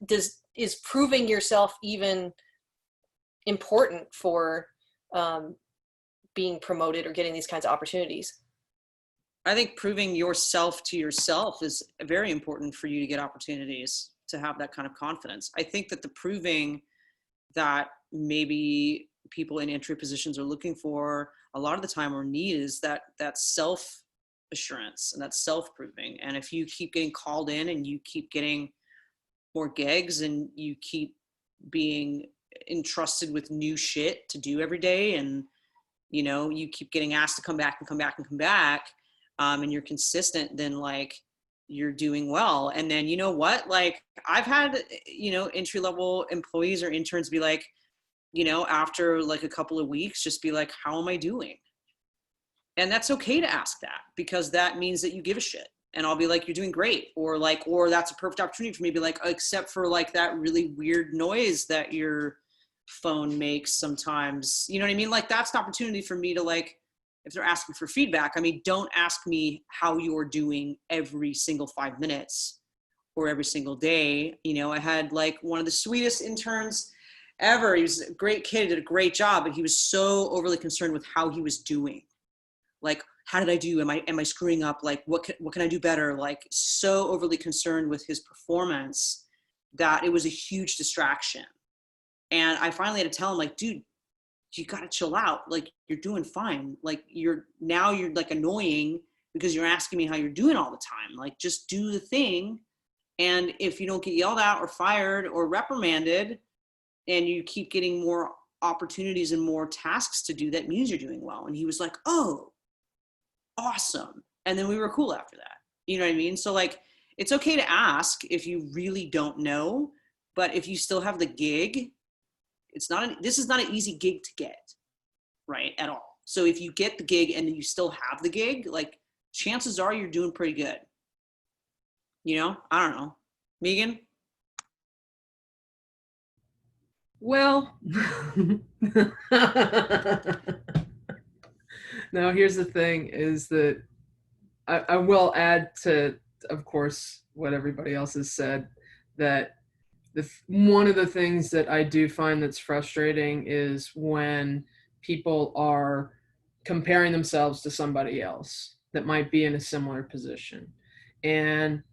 is proving yourself even important for being promoted or getting these kinds of opportunities? I think proving yourself to yourself is very important for you to get opportunities, to have that kind of confidence. I think that the proving that maybe people in entry positions are looking for a lot of the time or need is that self assurance and that self proving. And if you keep getting called in and you keep getting more gigs and you keep being entrusted with new shit to do every day, and you know, you keep getting asked to come back and come back and come back, and you're consistent, then like you're doing well. And then, you know what, like I've had, you know, entry-level employees or interns be like, you know, after like a couple of weeks, just be like, how am I doing? And that's okay to ask that, because that means that you give a shit. And I'll be like, you're doing great. Or like, or that's a perfect opportunity for me to be like, except for like that really weird noise that your phone makes sometimes, you know what I mean? Like that's an opportunity for me to like, if they're asking for feedback, I mean, don't ask me how you're doing every single 5 minutes or every single day. You know, I had like one of the sweetest interns ever. He was a great kid, did a great job, but he was so overly concerned with how he was doing. Like, how did I do? Am I screwing up? Like, what can I do better? Like, so overly concerned with his performance that it was a huge distraction. And I finally had to tell him, like, dude, you gotta chill out. Like, you're doing fine. Like, you're like annoying because you're asking me how you're doing all the time. Like, just do the thing. And if you don't get yelled at or fired or reprimanded, and you keep getting more opportunities and more tasks to do, that means you're doing well. And he was like, oh, awesome. And then we were cool after that. You know what I mean? So like, it's okay to ask if you really don't know, but if you still have the gig, this is not an easy gig to get, right, at all. So if you get the gig and you still have the gig, like chances are you're doing pretty good. You know, I don't know. Meegan? Well, now here's the thing is that I will add to, of course, what everybody else has said, that one of the things that I do find that's frustrating is when people are comparing themselves to somebody else that might be in a similar position. And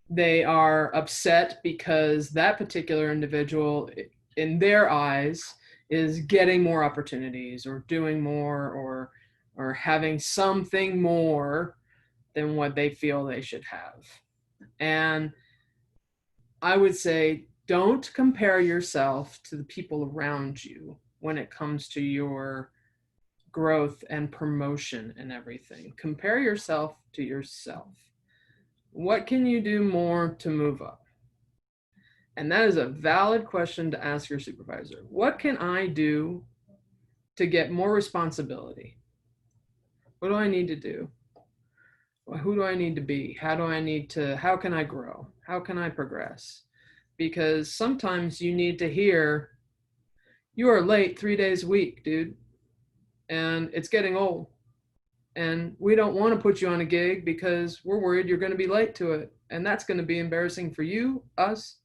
they are upset because that particular individual, in their eyes, is getting more opportunities or doing more or having something more than what they feel they should have. And I would say, don't compare yourself to the people around you when it comes to your growth and promotion and everything. Compare yourself to yourself. What can you do more to move up? And that is a valid question to ask your supervisor. What can I do to get more responsibility? What do I need to do? Who do I need to be? How can I grow? How can I progress? Because sometimes you need to hear, you are late 3 days a week, dude. And it's getting old. And we don't want to put you on a gig because we're worried you're going to be late to it. And that's going to be embarrassing for you, us,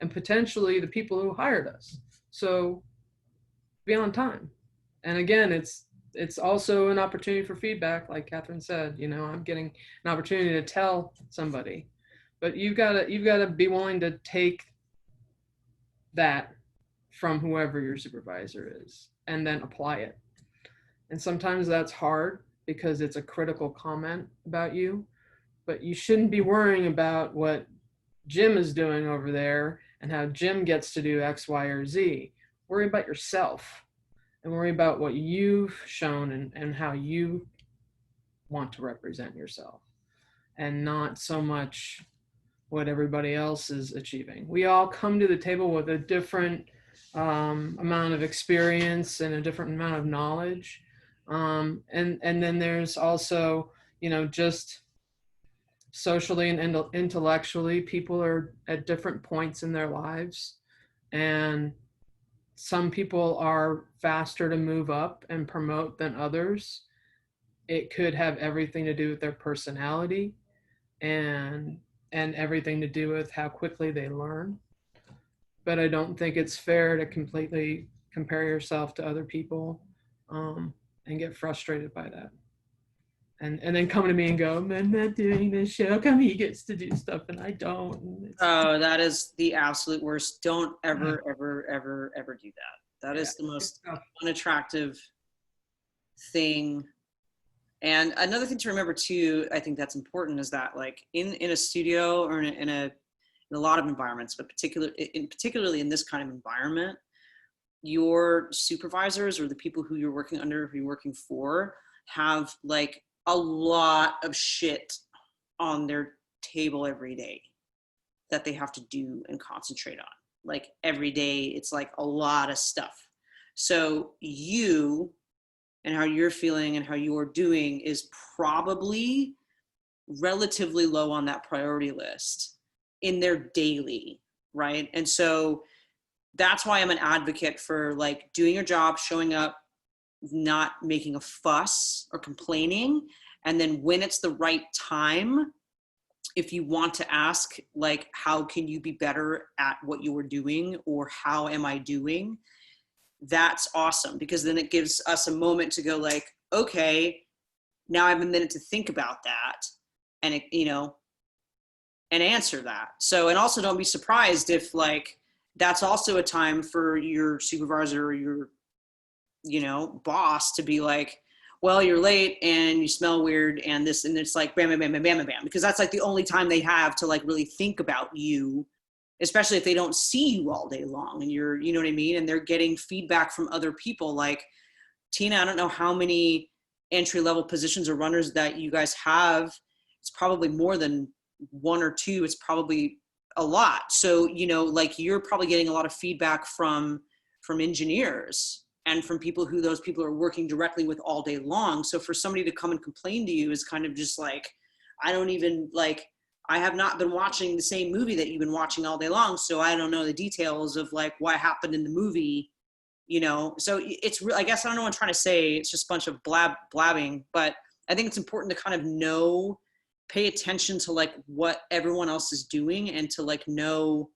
and potentially the people who hired us. So be on time. And again, it's also an opportunity for feedback, like Catherine said. You know, I'm getting an opportunity to tell somebody, but you've got to be willing to take that from whoever your supervisor is and then apply it. And sometimes that's hard because it's a critical comment about you, but you shouldn't be worrying about what Jim is doing over there and how Jim gets to do X, Y, or Z. Worry about yourself and worry about what you've shown and how you want to represent yourself, and not so much what everybody else is achieving. We all come to the table with a different amount of experience and a different amount of knowledge. And then there's also, you know, just socially and intellectually, people are at different points in their lives. And some people are faster to move up and promote than others. It could have everything to do with their personality and everything to do with how quickly they learn. But I don't think it's fair to completely compare yourself to other people and get frustrated by that. And then come to me and go, I'm not doing this shit. How come he gets to do stuff and I don't? Oh, that is the absolute worst. Don't ever, ever, ever, ever do that. That is the most unattractive thing. And another thing to remember too, I think that's important, is that like in a studio or in in a lot of environments, but particularly in this kind of environment, your supervisors or the people who you're working under, who you're working for, have like a lot of shit on their table every day that they have to do and concentrate on. Like every day, it's like a lot of stuff. So you and how you're feeling and how you're doing is probably relatively low on that priority list in their daily, right? And so that's why I'm an advocate for like doing your job, showing up, not making a fuss or complaining. And then when it's the right time, if you want to ask, like, how can you be better at what you were doing, or how am I doing? That's awesome, because then it gives us a moment to go like, okay, now I have a minute to think about that and, and answer that. So, and also don't be surprised if like, that's also a time for your supervisor or your, boss to be like, well, you're late and you smell weird and this, and it's like, bam, bam, bam, bam, bam, bam, because that's like the only time they have to like really think about you, especially if they don't see you all day long and you're, you know what I mean? And they're getting feedback from other people. Like, Tina, I don't know how many entry-level positions or runners that you guys have. It's probably more than one or two. It's probably a lot. So, like you're probably getting a lot of feedback from engineers and from people who those people are working directly with all day long. So for somebody to come and complain to you is kind of just like, I have not been watching the same movie that you've been watching all day long. So I don't know the details of like what happened in the movie, So it's I guess I don't know what I'm trying to say. It's just a bunch of blabbing, but I think it's important to kind of pay attention to like what everyone else is doing and to like know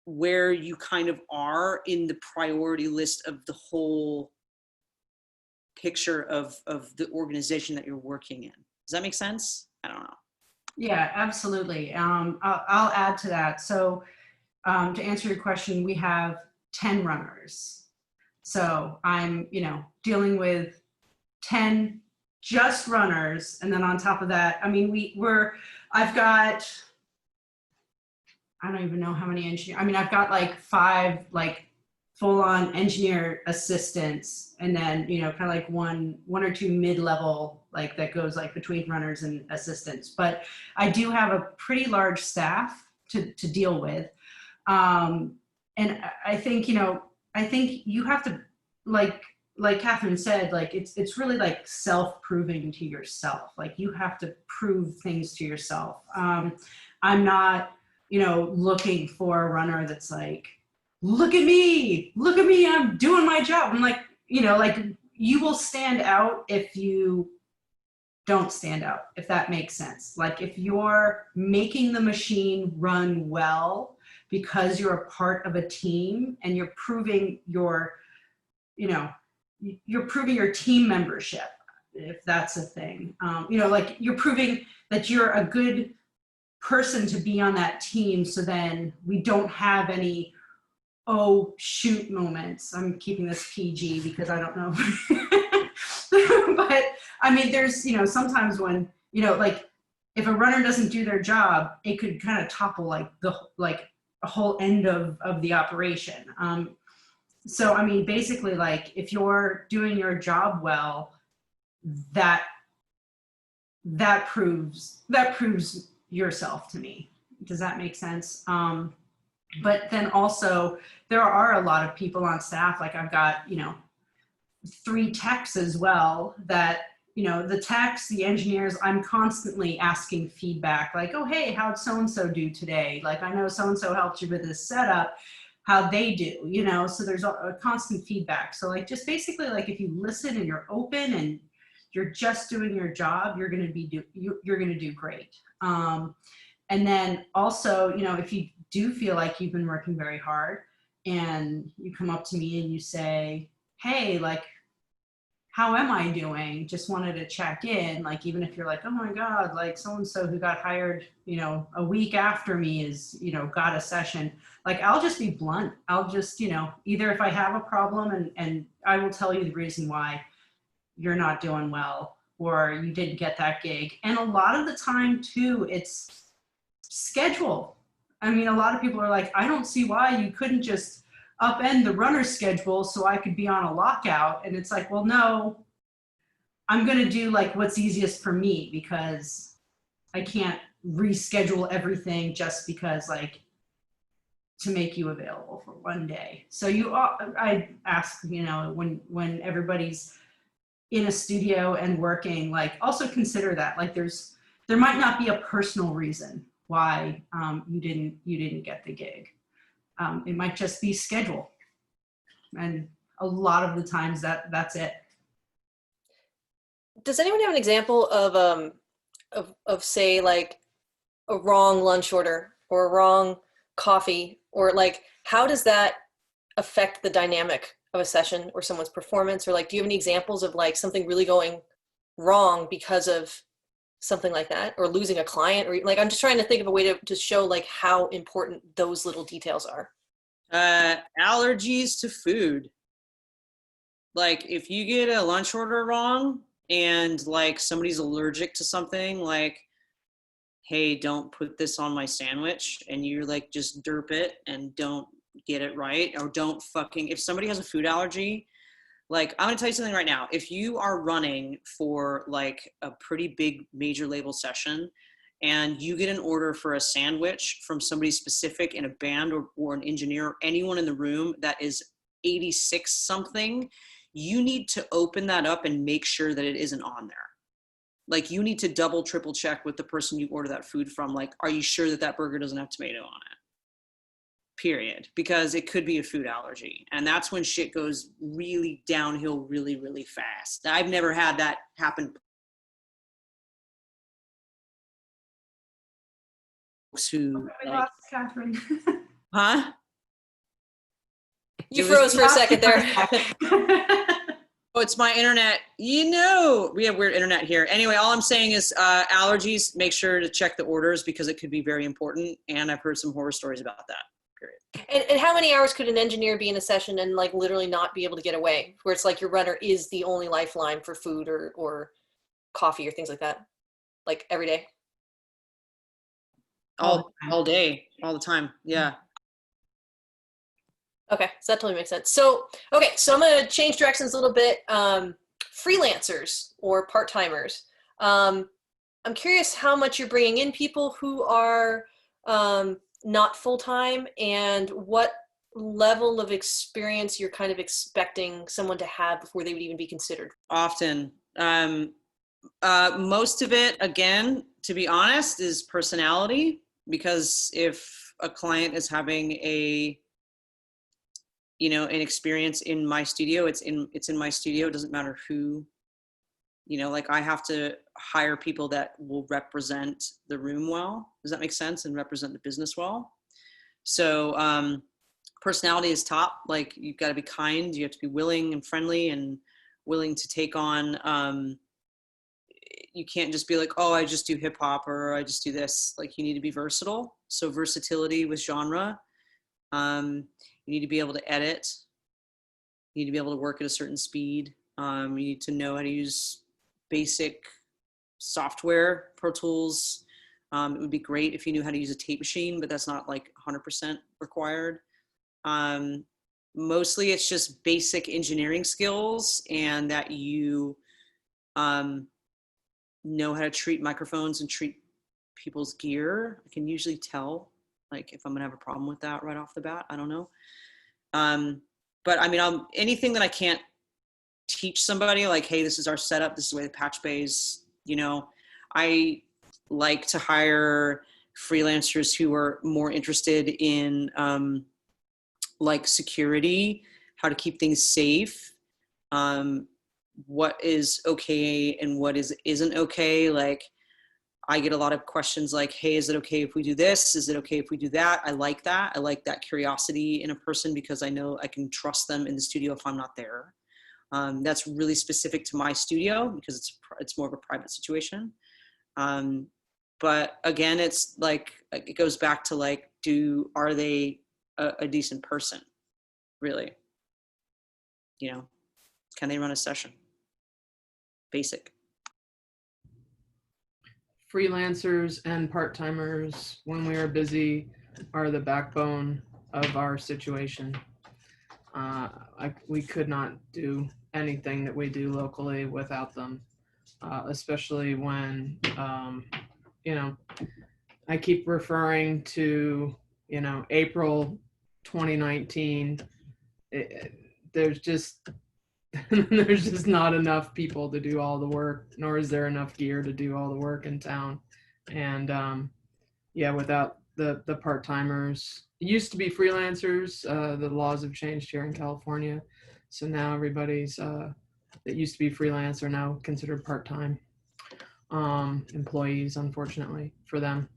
where you kind of are in the priority list of the whole picture of the organization that you're working in. Does that make sense? I don't know. Yeah, absolutely. I'll add to that. So to answer your question, we have 10 runners. So I'm, dealing with 10 just runners. And then on top of that, I mean, I've got, I don't even know how many engineers. I mean, I've got like 5 like full-on engineer assistants, and then kind of like one or two mid-level, like that goes like between runners and assistants. But I do have a pretty large staff to deal with, and I think you have to like Catherine said, like it's really like self-proving to yourself. Like you have to prove things to yourself. I'm not looking for a runner that's like, look at me, I'm doing my job. I'm like, like you will stand out if you don't stand out, if that makes sense. Like if you're making the machine run well because you're a part of a team and you're proving your team membership, if that's a thing, like you're proving that you're a good person to be on that team. So then we don't have any, oh shoot moments. I'm keeping this PG because I don't know. But I mean, there's, sometimes when, like if a runner doesn't do their job, it could kind of topple like a whole end of the operation. So, I mean, basically like if you're doing your job well, that proves yourself to me. Does that make sense? But then also there are a lot of people on staff. Like I've got, 3 techs as well that, the techs, the engineers, I'm constantly asking feedback like, oh, hey, how'd so-and-so do today? Like, I know so-and-so helped you with this setup, how'd they do? So there's a constant feedback. So like, just basically like if you listen and you're open and you're just doing your job, you're going to do great. And then also, if you do feel like you've been working very hard and you come up to me and you say, hey, like, how am I doing? Just wanted to check in. Like, even if you're like, oh my God, like so-and-so who got hired, a week after me is, got a session. Like, I'll just be blunt. I'll just, either if I have a problem and I will tell you the reason why you're not doing well or you didn't get that gig. And a lot of the time too, it's schedule. I mean, a lot of people are like, I don't see why you couldn't just upend the runner's schedule so I could be on a lockout. And it's like, well, no, I'm going to do like what's easiest for me, because I can't reschedule everything just because, like, to make you available for one day. So I ask, you know, when everybody's in a studio and working, like, also consider that, like, there might not be a personal reason why you didn't get the gig. It might just be schedule, and a lot of the times that's it. Does anyone have an example of say like a wrong lunch order or a wrong coffee, or like how does that affect the dynamic of a session or someone's performance? Or like, do you have any examples of like something really going wrong because of something like that, or losing a client, or like, I'm just trying to think of a way to show like how important those little details are. Allergies to food. Like if you get a lunch order wrong and like somebody's allergic to something, like, hey, don't put this on my sandwich, and you like just derp it and don't get it right, or don't fucking, if somebody has a food allergy, like, I'm gonna tell you something right now. If you are running for like a pretty big major label session and you get an order for a sandwich from somebody specific in a band or an engineer, or anyone in the room that is 86 something, you need to open that up and make sure that it isn't on there. Like, you need to double, triple check with the person you order that food from. Like, are you sure that that burger doesn't have tomato on it? Period. Because it could be a food allergy. And that's when shit goes really downhill really, really fast. I've never had that happen. Who, We like, lost Catherine. huh? You froze for a second there. Oh, it's my internet. You know, we have weird internet here. Anyway, all I'm saying is allergies, make sure to check the orders because it could be very important. And I've heard some horror stories about that, period. And how many hours could an engineer be in a session and like literally not be able to get away, where it's like your runner is the only lifeline for food or coffee or things like that, like every day? All day, all the time. Yeah. Okay, so that totally makes sense. So, okay, so I'm going to change directions a little bit. Freelancers or part-timers. I'm curious how much you're bringing in people who are not full-time, and what level of experience you're kind of expecting someone to have before they would even be considered. Often. Most of it, again, to be honest, is personality, because if a client is having an experience in my studio, it's in my studio. It doesn't matter who, like, I have to hire people that will represent the room well. Does that make sense? And represent the business well. So personality is top. Like, you've got to be kind. You have to be willing and friendly and willing to take on, you can't just be like, oh, I just do hip hop or I just do this. Like, you need to be versatile. So versatility with genre. You need to be able to edit. You need to be able to work at a certain speed. You need to know how to use basic software, Pro Tools. It would be great if you knew how to use a tape machine, but that's not like 100% required. Mostly it's just basic engineering skills, and that you know how to treat microphones and treat people's gear. I can usually tell, like, if I'm gonna have a problem with that right off the bat. I don't know. But I mean, anything that I can't teach somebody, like, hey, this is our setup, this is the way the patch bays, I like to hire freelancers who are more interested in like security, how to keep things safe, what is okay and what isn't okay. Like, I get a lot of questions like, hey, is it okay if we do this? Is it okay if we do that? I like that. I like that curiosity in a person, because I know I can trust them in the studio if I'm not there. That's really specific to my studio because it's more of a private situation. But again, it's like, it goes back to like, are they a decent person, really? Can they run a session? Basic. Freelancers and part-timers, when we are busy, are the backbone of our situation. We could not do anything that we do locally without them, especially when, you know, I keep referring to, April 2019. There's just there's just not enough people to do all the work, nor is there enough gear to do all the work in town. And yeah, without the part-timers, it used to be freelancers. The laws have changed here in California, so now everybody's that used to be freelance are now considered part-time employees, unfortunately for them.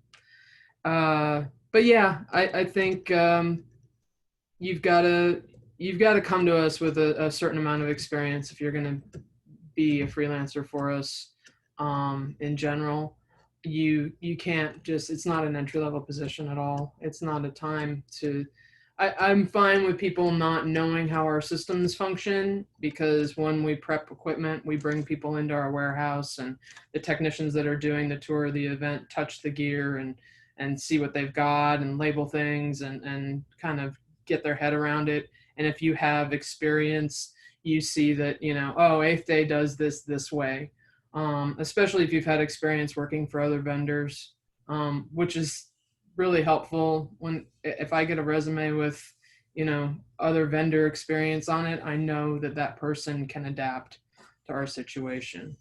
But yeah, I think you've got to come to us with a certain amount of experience if you're going to be a freelancer for us. In general, you can't just, it's not an entry-level position at all. It's not a time to, I'm fine with people not knowing how our systems function, because when we prep equipment, we bring people into our warehouse, and the technicians that are doing the tour of the event touch the gear and see what they've got and label things and kind of get their head around it. And if you have experience, you see that, oh, Eighth Day does this way. Especially if you've had experience working for other vendors, which is really helpful. If I get a resume with, other vendor experience on it, I know that person can adapt to our situation.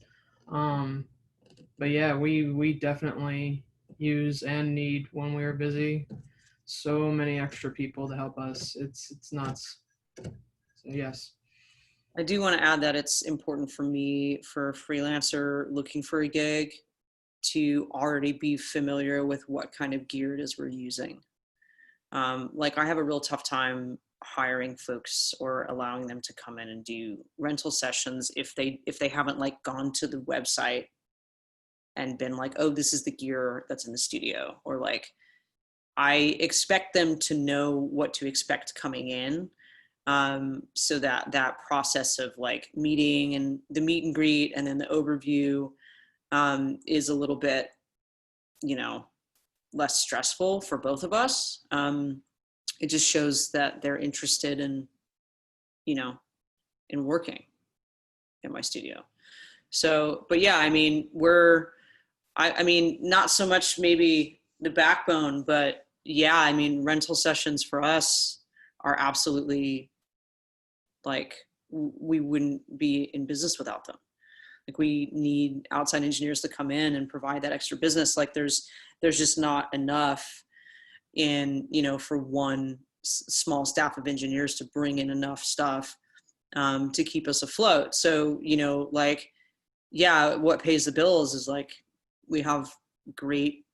But yeah, we definitely use and need, when we are busy, so many extra people to help us. It's nuts. So yes. I do want to add that it's important for me, for a freelancer looking for a gig, to already be familiar with what kind of gear it is we're using. Like, I have a real tough time hiring folks or allowing them to come in and do rental sessions if they haven't like gone to the website and been like, oh, this is the gear that's in the studio, or like, I expect them to know what to expect coming in. So that process of like meeting and the meet and greet and then the overview is a little bit, less stressful for both of us. It just shows that they're interested in working in my studio. So, but yeah, I mean, not so much maybe the backbone, but yeah, I mean, rental sessions for us are absolutely, like, we wouldn't be in business without them. Like, we need outside engineers to come in and provide that extra business. Like, there's just not enough for one small staff of engineers to bring in enough stuff to keep us afloat. So, like, yeah, what pays the bills is like, we have great,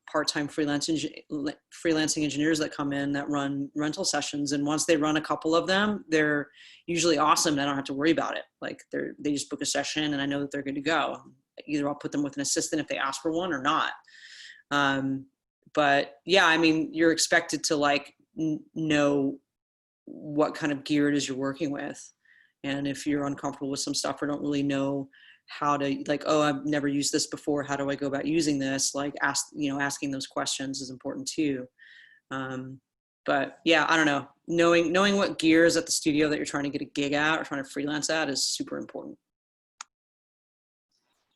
part-time freelancing engineers that come in that run rental sessions. And once they run a couple of them, they're usually awesome. And I don't have to worry about it. Like, they just book a session and I know that they're good to go. Either I'll put them with an assistant if they ask for one or not. But yeah, I mean, you're expected to like know what kind of gear it is you're working with. And if you're uncomfortable with some stuff or don't really know how to, like, oh, I've never used this before, how do I go about using this? Like, asking those questions is important too. But yeah, I don't know. Knowing what gear is at the studio that you're trying to get a gig at or trying to freelance at is super important.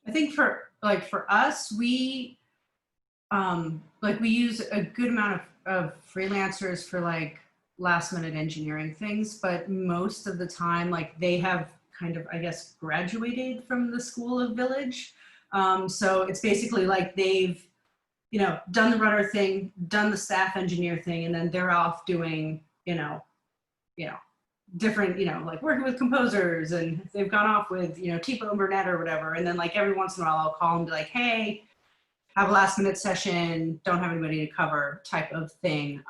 I think for us, we use a good amount of freelancers for like last minute engineering things, but most of the time, like, they have kind of, I guess, graduated from the School of Village. So it's basically like they've, done the rudder thing, done the staff engineer thing, and then they're off doing, different, like working with composers, and they've gone off with, Tipo and Burnett or whatever. And then like every once in a while I'll call them and be like, hey, have a last minute session, don't have anybody to cover type of thing.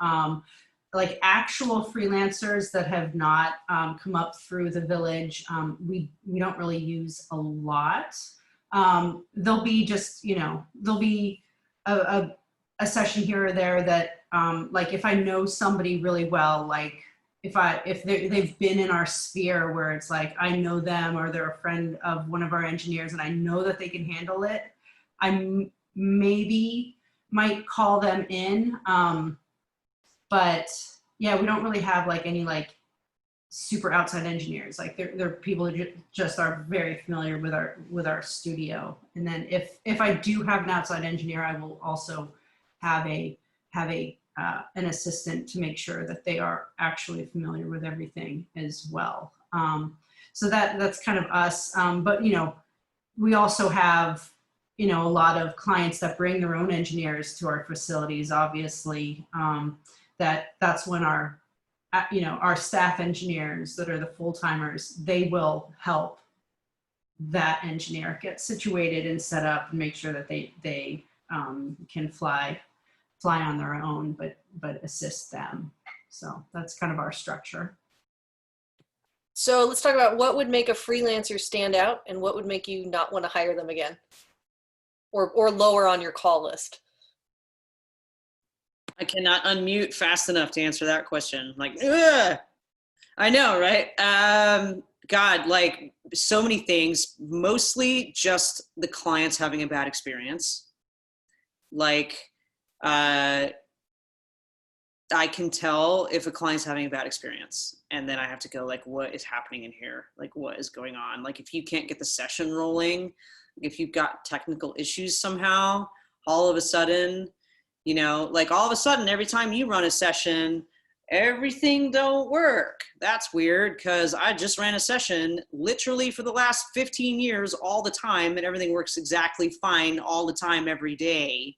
Like actual freelancers that have not come up through the village, we don't really use a lot. There'll be just, there'll be a session here or there that, like, if I know somebody really well, like if they've been in our sphere where it's like, I know them or they're a friend of one of our engineers and I know that they can handle it, I maybe might call them in. but yeah, we don't really have like any like super outside engineers. Like they're people who just are very familiar with our studio. And then if I do have an outside engineer, I will also have an assistant to make sure that they are actually familiar with everything as well. So that's kind of us. But you know, we also have, you know, a lot of clients that bring their own engineers to our facilities. Obviously, that's when our you know, our staff engineers that are the full-timers, they will help that engineer get situated and set up and make sure that they can fly on their own, but assist them. So that's kind of our structure. So let's talk about what would make a freelancer stand out and what would make you not want to hire them again, or lower on your call list. I cannot unmute fast enough to answer that question. Like, ugh! I know, right? God, like so many things, mostly just the clients having a bad experience. Like, I can tell if a client's having a bad experience, and then I have to go like, what is happening in here? Like, what is going on? Like, if you can't get the session rolling, if you've got technical issues somehow, all of a sudden, you know, like all of a sudden, every time you run a session, everything don't work. That's weird, because I just ran a session literally for the last 15 years all the time, and everything works exactly fine all the time, every day,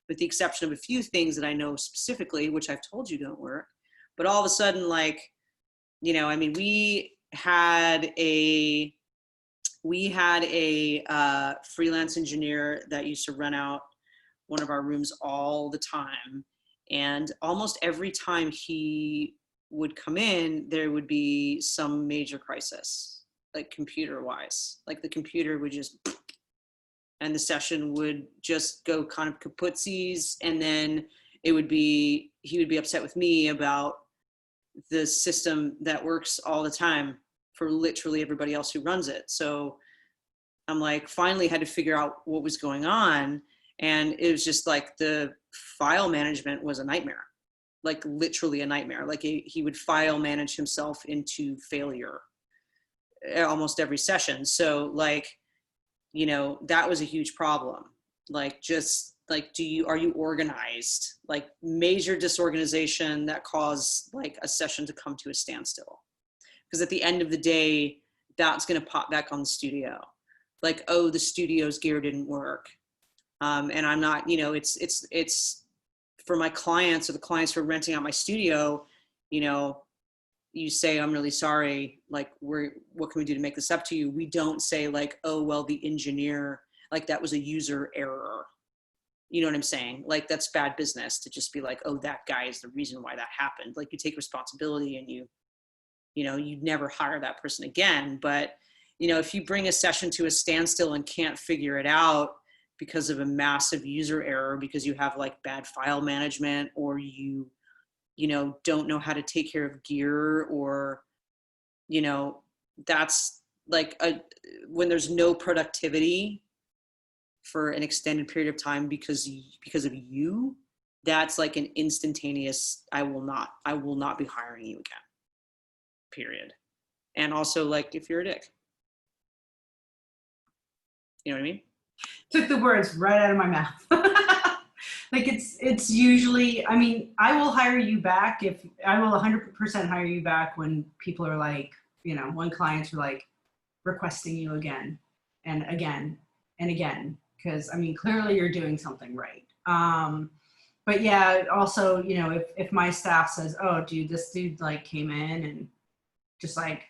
with the exception of a few things that I know specifically, which I've told you don't work. But all of a sudden, like, you know, I mean, we had a freelance engineer that used to rent out one of our rooms all the time. And almost every time he would come in, there would be some major crisis, like computer wise, like the computer would just, and the session would just go kind of kaputsies. And then he would be upset with me about the system that works all the time for literally everybody else who runs it. So I'm like, finally had to figure out what was going on. And it was just like the file management was a nightmare, like literally a nightmare. Like he would file manage himself into failure almost every session. So like, you know, that was a huge problem. Like, just like, are you organized? Like major disorganization that caused like a session to come to a standstill. Because at the end of the day, that's going to pop back on the studio. Like, oh, the studio's gear didn't work. And I'm not, you know, it's for my clients or the clients who are renting out my studio, you know, you say, I'm really sorry, like, what can we do to make this up to you? We don't say like, oh, well, the engineer, like that was a user error. You know what I'm saying? Like, that's bad business to just be like, oh, that guy is the reason why that happened. Like, you take responsibility and you know, you'd never hire that person again. But, you know, if you bring a session to a standstill and can't figure it out because of a massive user error, because you have like bad file management, or you know, don't know how to take care of gear, or, you know, that's like when there's no productivity for an extended period of time because of you, that's like an instantaneous, I will not be hiring you again, period. And also, like, if you're a dick, you know what I mean? Took the words right out of my mouth. Like it's usually, I mean, I will hire you back if I will 100% hire you back when people are like, you know, when clients are like requesting you again and again and again, because I mean, clearly you're doing something right. But yeah, also, you know, if my staff says, oh, dude, this dude like came in and just like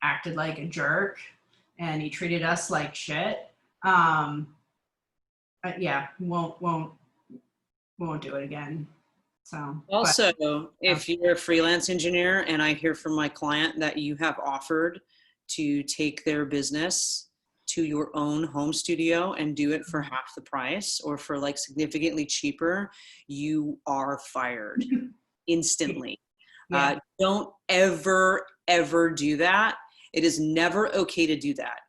acted like a jerk and he treated us like shit, yeah, won't do it again. So also, if you're a freelance engineer and I hear from my client that you have offered to take their business to your own home studio and do it for half the price or for like significantly cheaper, you are fired instantly. Yeah. Don't ever do that. It is never okay to do that.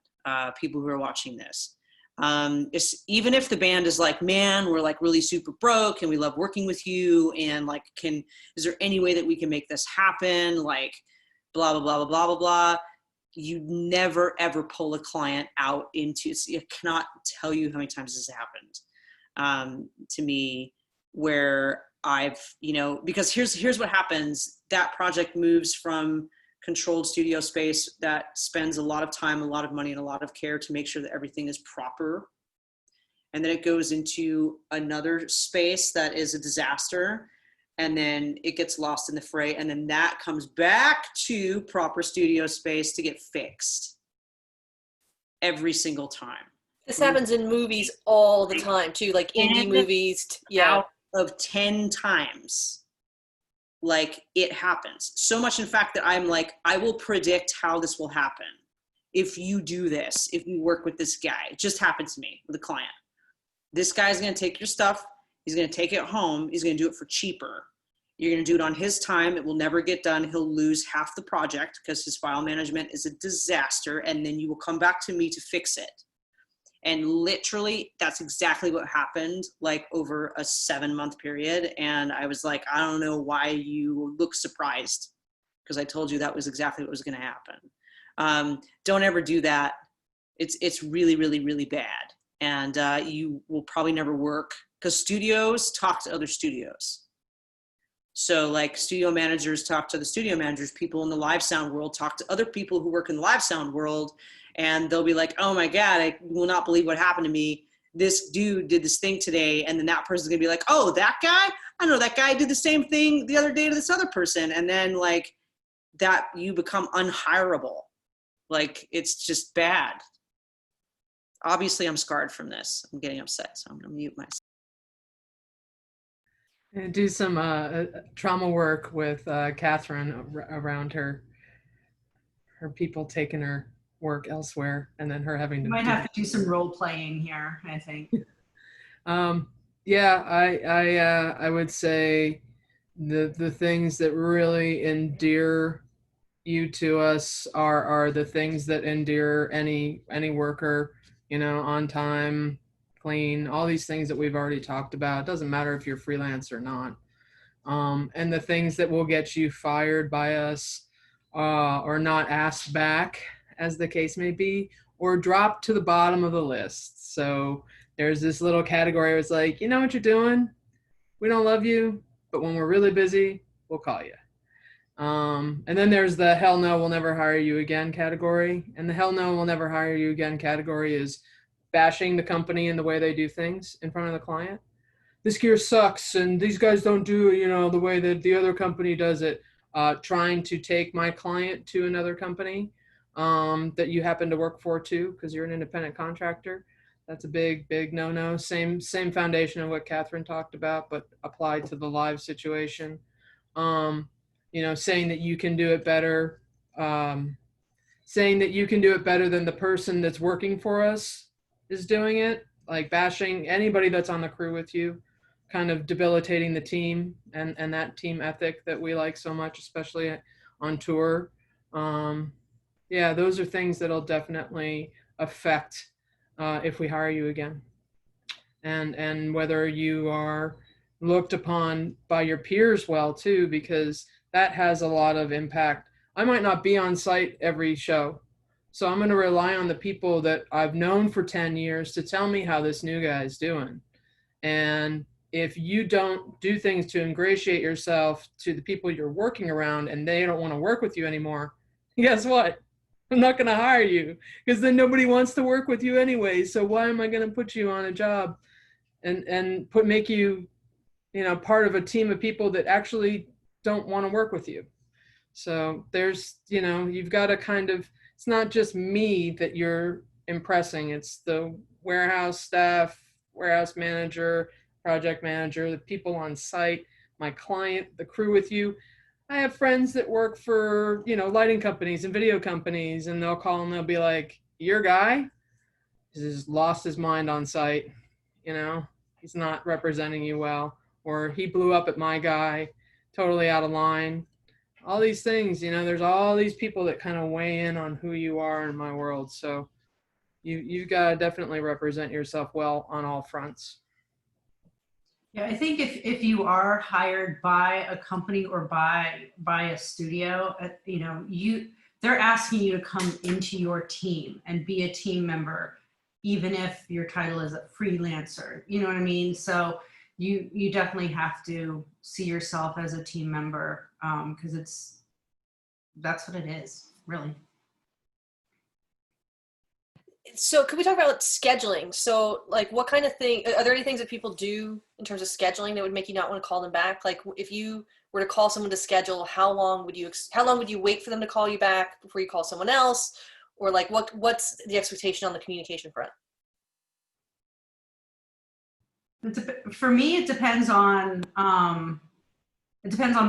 People who are watching this, Even if the band is like, man, we're like really super broke and we love working with you, and like, is there any way that we can make this happen? Like, blah, blah, blah, blah, blah, blah, blah. You never, ever pull a client out into, I cannot tell you how many times this has happened to me, where I've, because here's what happens. That project moves from controlled studio space that spends a lot of time, a lot of money, and a lot of care to make sure that everything is proper. And then it goes into another space that is a disaster. And then it gets lost in the fray. And then that comes back to proper studio space to get fixed every single time. This happens in movies all the time too, like indie movies. Yeah. Out of 10 times. Like, it happens so much, in fact, that I'm like, I will predict how this will happen. If you do this, if you work with this guy, it just happened to me with a client. This guy's going to take your stuff. He's going to take it home. He's going to do it for cheaper. You're going to do it on his time. It will never get done. He'll lose half the project because his file management is a disaster. And then you will come back to me to fix it. And literally, that's exactly what happened, like over a 7-month period. And I was like, I don't know why you look surprised, because I told you that was exactly what was going to happen. Don't ever do that. It's really, really, really bad. And you will probably never work, because studios talk to other studios. So like, studio managers talk to the studio managers, people in the live sound world talk to other people who work in the live sound world. And they'll be like, oh my God, I will not believe what happened to me. This dude did this thing today. And then that person's gonna be like, oh, that guy? I know that guy did the same thing the other day to this other person. And then like that, you become unhireable. Like, it's just bad. Obviously, I'm scarred from this. I'm getting upset, so I'm gonna mute myself. And do some trauma work with Catherine around her people taking her work elsewhere, and then her having to You might have to do some role playing here, I think. Yeah, I would say the things that really endear you to us are the things that endear any worker, on time, clean, all these things that we've already talked about. It doesn't matter if you're freelance or not. And the things that will get you fired by us, or not asked back, as the case may be, or drop to the bottom of the list. So there's this little category where it's like, you know what you're doing? We don't love you, but when we're really busy, we'll call you. And then there's the hell no, we'll never hire you again category. And the hell no, we'll never hire you again category is bashing the company and the way they do things in front of the client. This gear sucks, and these guys don't do it, the way that the other company does it. Trying to take my client to another company that you happen to work for too, because you're an independent contractor. That's a big no-no. Same foundation of what Catherine talked about, but applied to the live situation. Saying that you can do it better, saying that you can do it better than the person that's working for us is doing it, like bashing anybody that's on the crew with you, kind of debilitating the team and that team ethic that we like so much, especially on tour. Yeah, those are things that'll definitely affect if we hire you again. And whether you are looked upon by your peers well too, because that has a lot of impact. I might not be on site every show, so I'm going to rely on the people that I've known for 10 years to tell me how this new guy is doing. And if you don't do things to ingratiate yourself to the people you're working around and they don't want to work with you anymore, guess what? I'm not going to hire you, because then nobody wants to work with you anyway. So why am I going to put you on a job and make you, part of a team of people that actually don't want to work with you? So there's, you've got to kind of, it's not just me that you're impressing. It's the warehouse staff, warehouse manager, project manager, the people on site, my client, the crew with you. I have friends that work for, lighting companies and video companies, and they'll call and they'll be like, your guy has lost his mind on site. He's not representing you well, or he blew up at my guy, totally out of line. All these things, there's all these people that kind of weigh in on who you are in my world. So you've got to definitely represent yourself well on all fronts. Yeah, I think if you are hired by a company or by a studio, you know, they're asking you to come into your team and be a team member, even if your title is a freelancer. You know what I mean? So you definitely have to see yourself as a team member, because that's what it is, really. So could we talk about scheduling? So like what kind of thing, are there any things that people do in terms of scheduling that would make you not want to call them back? Like if you were to call someone to schedule, how long would you wait for them to call you back before you call someone else? Or like what's the expectation on the communication front? For me, it depends on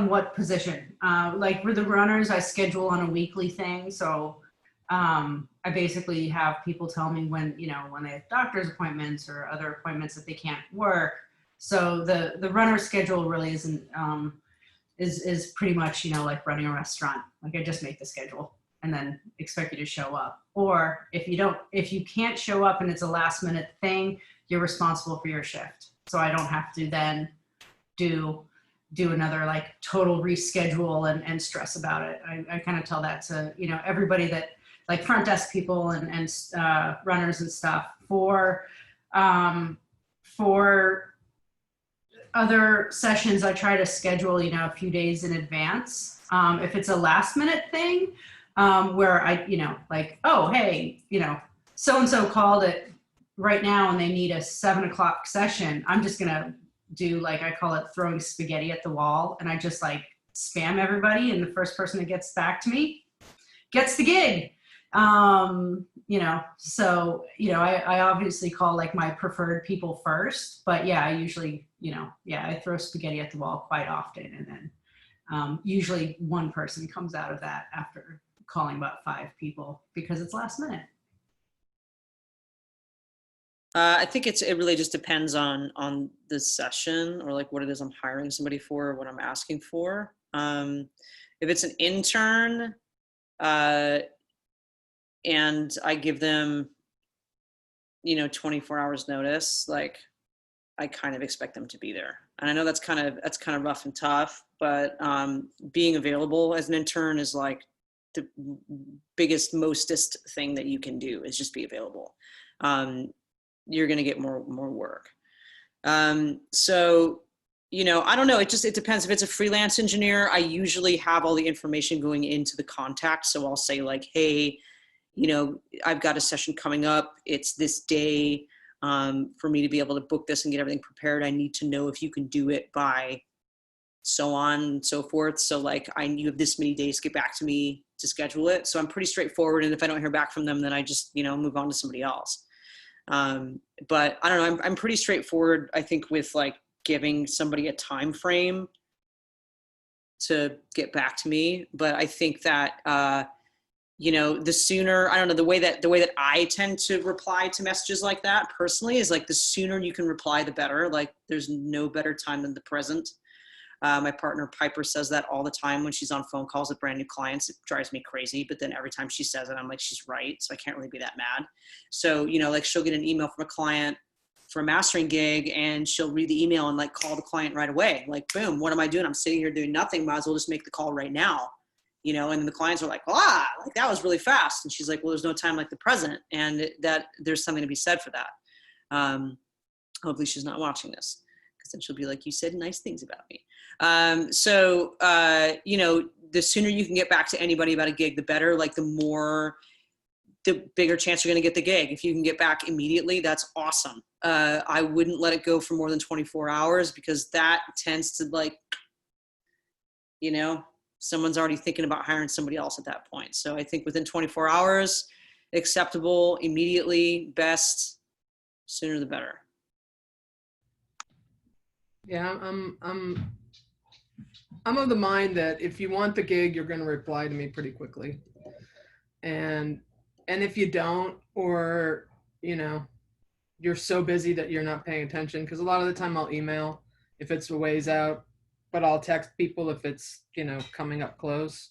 what position. Like for the runners, I schedule on a weekly thing. So I basically have people tell me when they have doctor's appointments or other appointments that they can't work. So the runner schedule really isn't, is pretty much, like running a restaurant. Like I just make the schedule and then expect you to show up. Or if you can't show up and it's a last minute thing, you're responsible for your shift. So I don't have to then do another like total reschedule and stress about it. I kind of tell that to, everybody that like front desk people and runners and stuff. For other sessions, I try to schedule, a few days in advance. If it's a last minute thing, where I, like, oh, hey, so-and-so called it right now and they need a 7 o'clock session. I'm just going to do, like, I call it throwing spaghetti at the wall. And I just like spam everybody. And the first person that gets back to me gets the gig. I obviously call like my preferred people first, but yeah, I usually, I throw spaghetti at the wall quite often. And then usually one person comes out of that after calling about 5 people because it's last minute. I think it really just depends on the session or like what it is I'm hiring somebody for, or what I'm asking for. If it's an intern, and I give them, 24 hours notice, like I kind of expect them to be there. And I know that's kind of rough and tough, but being available as an intern is like the biggest, mostest thing that you can do is just be available. You're going to get more work. So, I don't know. It depends. If it's a freelance engineer, I usually have all the information going into the contact. So I'll say like, hey, I've got a session coming up. It's this day. For me to be able to book this and get everything prepared, I need to know if you can do it by so on and so forth. So like you have this many days to get back to me to schedule it. So I'm pretty straightforward. And if I don't hear back from them, then I just, move on to somebody else. But I don't know, I'm pretty straightforward, I think, with like giving somebody a time frame to get back to me. But I think that, the sooner, I don't know, the way that I tend to reply to messages like that personally is like the sooner you can reply, the better. Like there's no better time than the present. My partner Piper says that all the time when she's on phone calls with brand new clients. It drives me crazy, but then every time she says it, I'm like, she's right. So I can't really be that mad. So, like she'll get an email from a client for a mastering gig and she'll read the email and like call the client right away. Like, boom, what am I doing? I'm sitting here doing nothing. Might as well just make the call right now. And then the clients are like, like that was really fast. And she's like, well, there's no time like the present. And that there's something to be said for that. Hopefully she's not watching this, because then she'll be like, you said nice things about me. The sooner you can get back to anybody about a gig, the better. Like the bigger chance you're going to get the gig. If you can get back immediately, that's awesome. I wouldn't let it go for more than 24 hours because that tends to like, someone's already thinking about hiring somebody else at that point. So I think within 24 hours, acceptable, immediately, best, sooner the better. Yeah, I'm of the mind that if you want the gig, you're going to reply to me pretty quickly. And if you don't, or, you're so busy that you're not paying attention, because a lot of the time I'll email if it's a ways out, but I'll text people if it's, coming up close.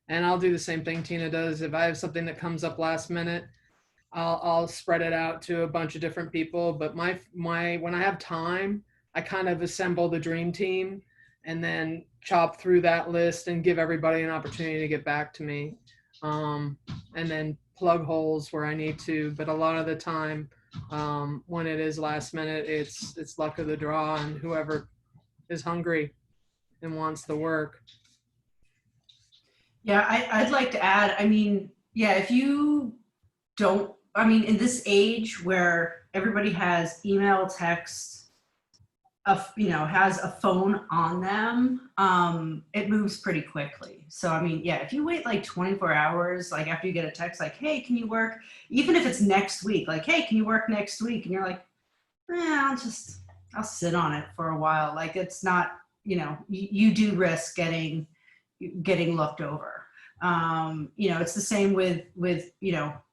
And I'll do the same thing Tina does. If I have something that comes up last minute, I'll spread it out to a bunch of different people. But when I have time, I kind of assemble the dream team and then chop through that list and give everybody an opportunity to get back to me. And then plug holes where I need to. But a lot of the time, when it is last minute, it's luck of the draw and whoever is hungry and wants the work. Yeah, I'd like to add, I mean, yeah, if you don't, I mean, in this age where everybody has email, text, has a phone on them, it moves pretty quickly. So, I mean, yeah, if you wait like 24 hours, like after you get a text, like, hey, can you work? Even if it's next week, like, hey, can you work next week? And you're like, I'll sit on it for a while. Like, it's not, you do risk getting looked over. It's the same with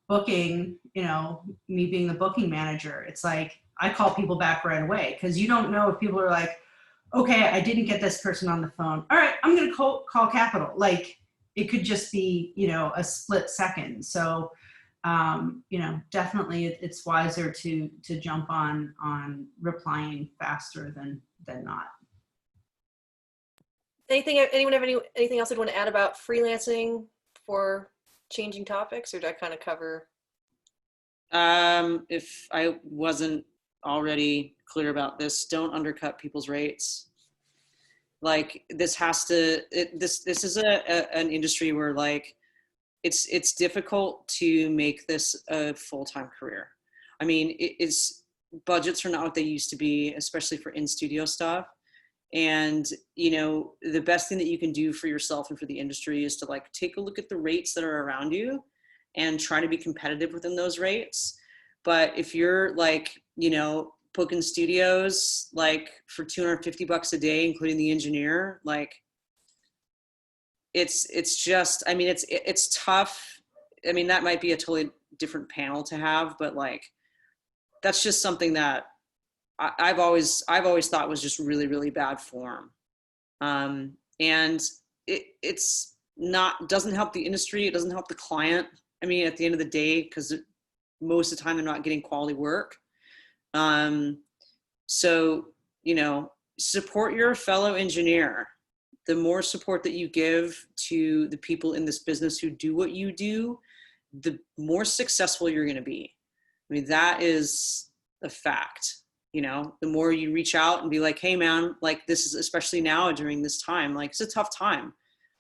booking, me being the booking manager. It's like, I call people back right away because you don't know if people are like, okay, I didn't get this person on the phone. All right, I'm going to call Capital. Like, it could just be, a split second. So, definitely it's wiser to jump on replying faster than not. Anyone have anything else they'd want to add about freelancing for changing topics, or did I kind of cover? If I wasn't already clear about this, don't undercut people's rates. Like, this is an industry where, like, it's difficult to make this a full-time career. I mean, budgets are not what they used to be, especially for in-studio stuff. And, the best thing that you can do for yourself and for the industry is to, like, take a look at the rates that are around you and try to be competitive within those rates. But if you're like, booking studios, like, for $250 a day, including the engineer, like, it's just, I mean, it's tough. I mean, that might be a totally different panel to have, but, like, that's just something that I've always thought was just really, really bad form. And it's not, doesn't help the industry. It doesn't help the client. I mean, at the end of the day, because most of the time they're not getting quality work. So, support your fellow engineer. The more support that you give to the people in this business who do what you do, the more successful you're going to be. I mean, that is a fact. The more you reach out and be like, hey man, like, this is, especially now during this time, like, it's a tough time.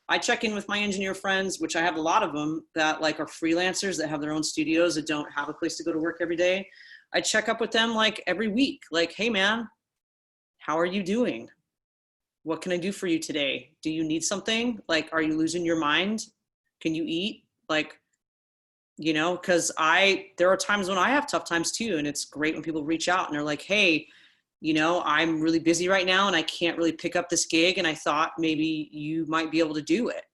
I check in with my engineer friends, which I have a lot of them that, like, are freelancers that have their own studios that don't have a place to go to work every day. I check up with them, like, every week, like, hey man, how are you doing? What can I do for you today? Do you need something? Like, are you losing your mind? Can you eat? Like, because there are times when I have tough times too. And it's great when people reach out and they're like, hey, I'm really busy right now and I can't really pick up this gig. And I thought maybe you might be able to do it.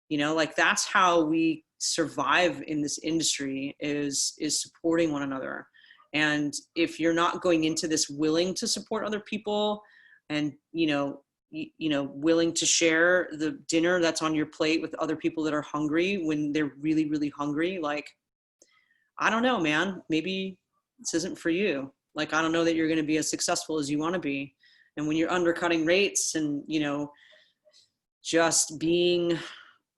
Like, that's how we survive in this industry is supporting one another. And if you're not going into this willing to support other people and, willing to share the dinner that's on your plate with other people that are hungry when they're really, really hungry, like, I don't know, man, maybe this isn't for you. Like, I don't know that you're going to be as successful as you want to be. And when you're undercutting rates and, just being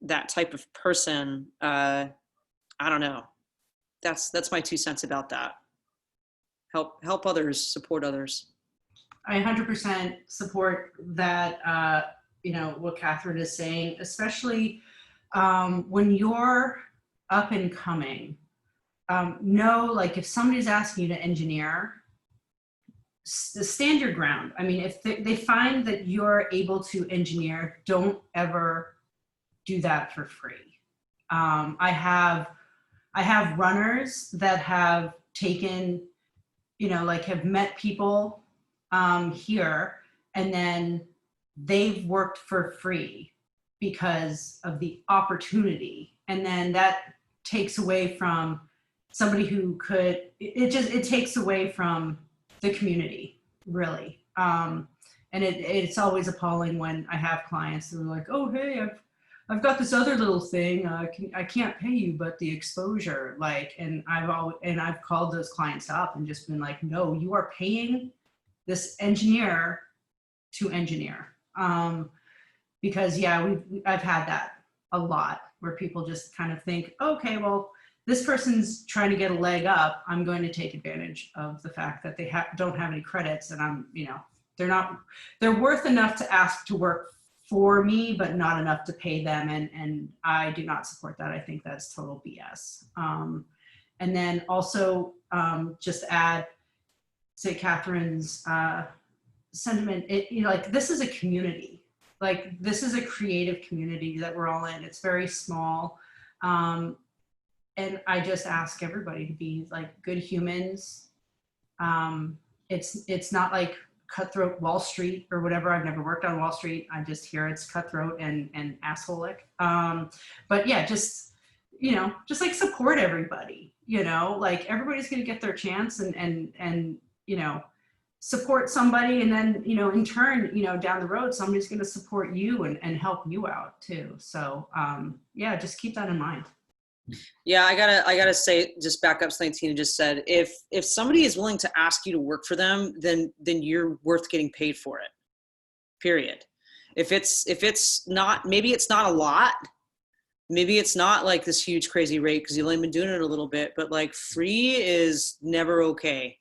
that type of person, I don't know. That's my 2 cents about that. Help others, support others. I 100% support that, what Catherine is saying, especially when you're up and coming. Like, if somebody's asking you to engineer, stand your ground. I mean, if they find that you're able to engineer, don't ever do that for free. I have runners that have taken, have met people here, and then they've worked for free because of the opportunity. And then that takes away from somebody who could, it takes away from the community, really. And it's always appalling when I have clients that are like, oh, hey, I've got this other little thing. I can't pay you, but the exposure, like, and I've called those clients up and just been like, no, you are paying this engineer to engineer. Because yeah, I've had that a lot where people just kind of think, okay, well, this person's trying to get a leg up. I'm going to take advantage of the fact that they don't have any credits, and I'm, they're worth enough to ask to work for me, but not enough to pay them. And I do not support that. I think that's total BS. And then also just add, say, Catherine's sentiment, like, this is a community. Like, this is a creative community that we're all in. It's very small. And I just ask everybody to be like good humans. It's not like cutthroat Wall Street or whatever. I've never worked on Wall Street. I just hear it's cutthroat and asshole-ic. But yeah, just like support everybody, like everybody's going to get their chance and support somebody. And then, in turn, down the road, somebody's going to support you and help you out too. So yeah, just keep that in mind. Yeah, I gotta say, just back up something Tina just said. If somebody is willing to ask you to work for them, then you're worth getting paid for it. Period. If it's not, maybe it's not a lot. Maybe it's not like this huge crazy rate because you've only been doing it a little bit, but like free is never okay.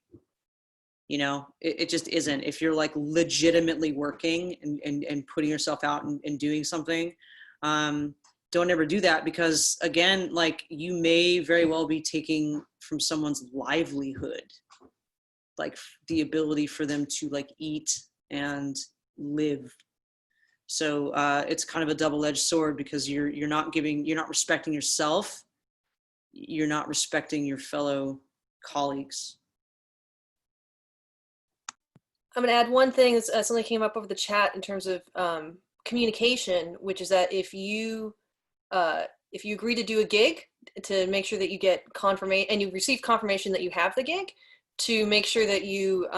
It just isn't. If you're like legitimately working and putting yourself out and doing something, don't ever do that, because again, like, you may very well be taking from someone's livelihood, like the ability for them to like eat and live. So it's kind of a double-edged sword, because you're not respecting yourself. You're not respecting your fellow colleagues. I'm going to add one thing that something came up over the chat in terms of communication, which is that if you agree to do a gig, to make sure that you get confirmation and you receive confirmation that you have the gig, to make sure that you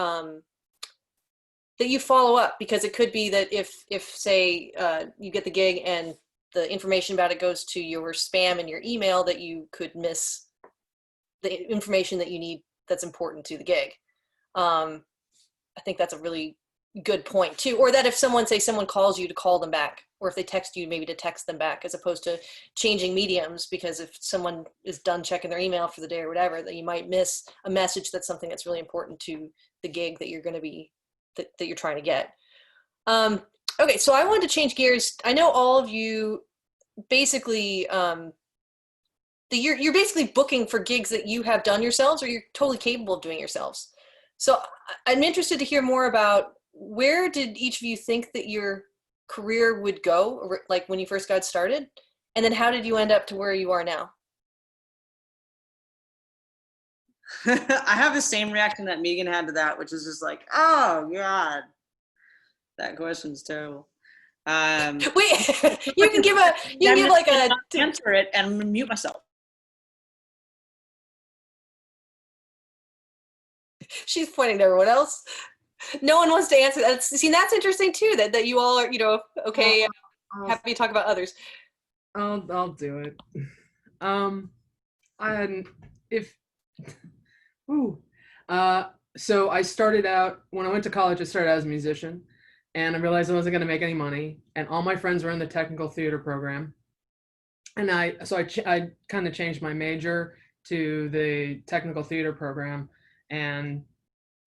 follow up, because it could be that if say you get the gig and the information about it goes to your spam in your email, that you could miss the information that you need that's important to the gig. I think that's a really good point too. Or that if someone calls you, to call them back, or if they text you, maybe to text them back, as opposed to changing mediums, because if someone is done checking their email for the day or whatever, that you might miss a message that's something that's really important to the gig that you're going to be, that you're trying to get. Okay, so I wanted to change gears. I know all of you basically, you're basically booking for gigs that you have done yourselves, or you're totally capable of doing yourselves. So I'm interested to hear more about, where did each of you think that your career would go, like when you first got started? And then how did you end up to where you are now? I have the same reaction that Meegan had to that, which is just like, oh God, that question's terrible. Wait, you can give like a answer it and mute myself. She's pointing to everyone else. No one wants to answer that. See, that's interesting too, that you all are, okay, happy to talk about others. I'll do it. So I started out, when I went to college, I started out as a musician, and I realized I wasn't going to make any money, and all my friends were in the technical theater program. And I kind of changed my major to the technical theater program, and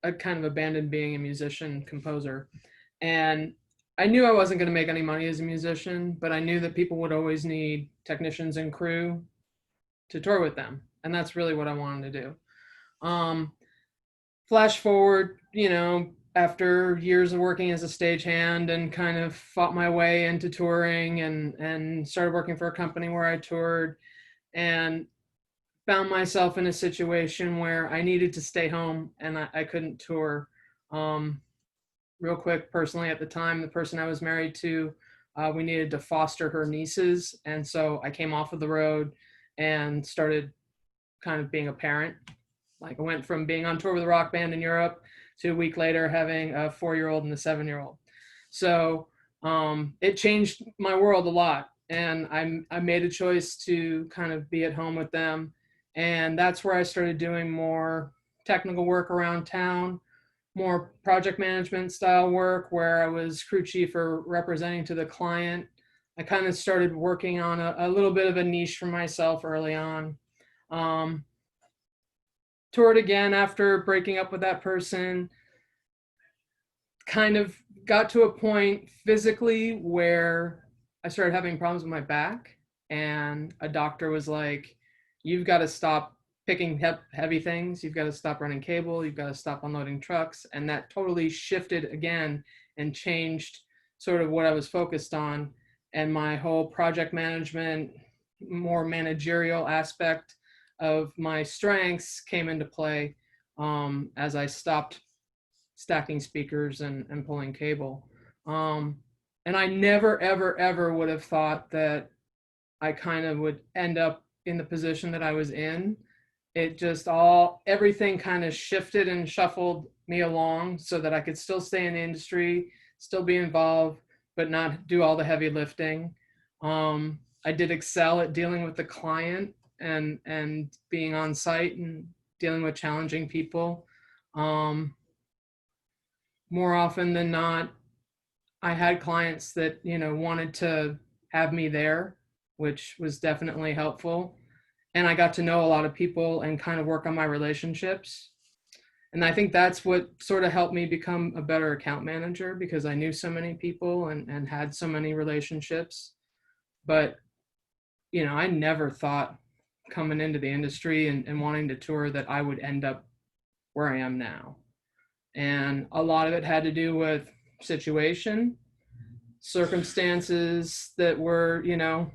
I kind of abandoned being a musician composer. And I knew I wasn't going to make any money as a musician, but I knew that people would always need technicians and crew to tour with them. And that's really what I wanted to do. Flash forward, after years of working as a stagehand, and kind of fought my way into touring, and started working for a company where I toured, and found myself in a situation where I needed to stay home and I couldn't tour. Real quick, personally, at the time, the person I was married to, we needed to foster her nieces. And so I came off of the road and started kind of being a parent. Like, I went from being on tour with a rock band in Europe to a week later having a 4-year-old and a 7-year-old. So it changed my world a lot. and I made a choice to kind of be at home with them. And that's where I started doing more technical work around town, more project management style work where I was crew chief or representing to the client. I kind of started working on a little bit of a niche for myself early on. Toured again after breaking up with that person, kind of got to a point physically where I started having problems with my back, and a doctor was like, you've got to stop picking heavy things. You've got to stop running cable. You've got to stop unloading trucks. And that totally shifted again and changed sort of what I was focused on. And my whole project management, more managerial aspect of my strengths came into play as I stopped stacking speakers and pulling cable. And I never, ever, ever would have thought that I kind of would end up in the position that I was in. It just everything kind of shifted and shuffled me along so that I could still stay in the industry, still be involved, but not do all the heavy lifting. I did excel at dealing with the client and being on site and dealing with challenging people. More often than not, I had clients that, wanted to have me there, which was definitely helpful. And I got to know a lot of people and kind of work on my relationships. And I think that's what sort of helped me become a better account manager, because I knew so many people and had so many relationships. But, I never thought coming into the industry and wanting to tour that I would end up where I am now. And a lot of it had to do with situation, circumstances that were,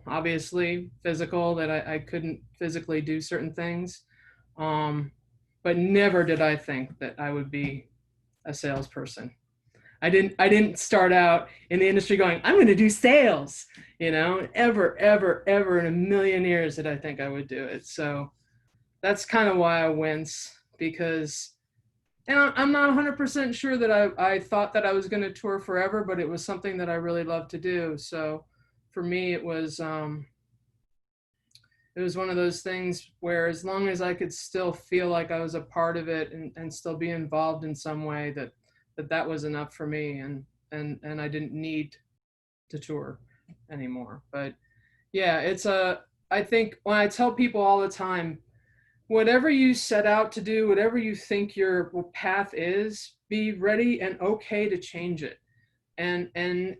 obviously physical, that I couldn't physically do certain things. But never did I think that I would be a salesperson. I didn't start out in the industry going, I'm going to do sales, ever, ever, ever in a million years did I think I would do it. So that's kind of why I wince, because, and I'm not 100% sure that I thought that I was going to tour forever, but it was something that I really loved to do. So for me, it was one of those things where as long as I could still feel like I was a part of it and still be involved in some way, that was enough for me, and I didn't need to tour anymore. But yeah, I think when I tell people all the time, whatever you set out to do, whatever you think your path is, be ready and okay to change it, and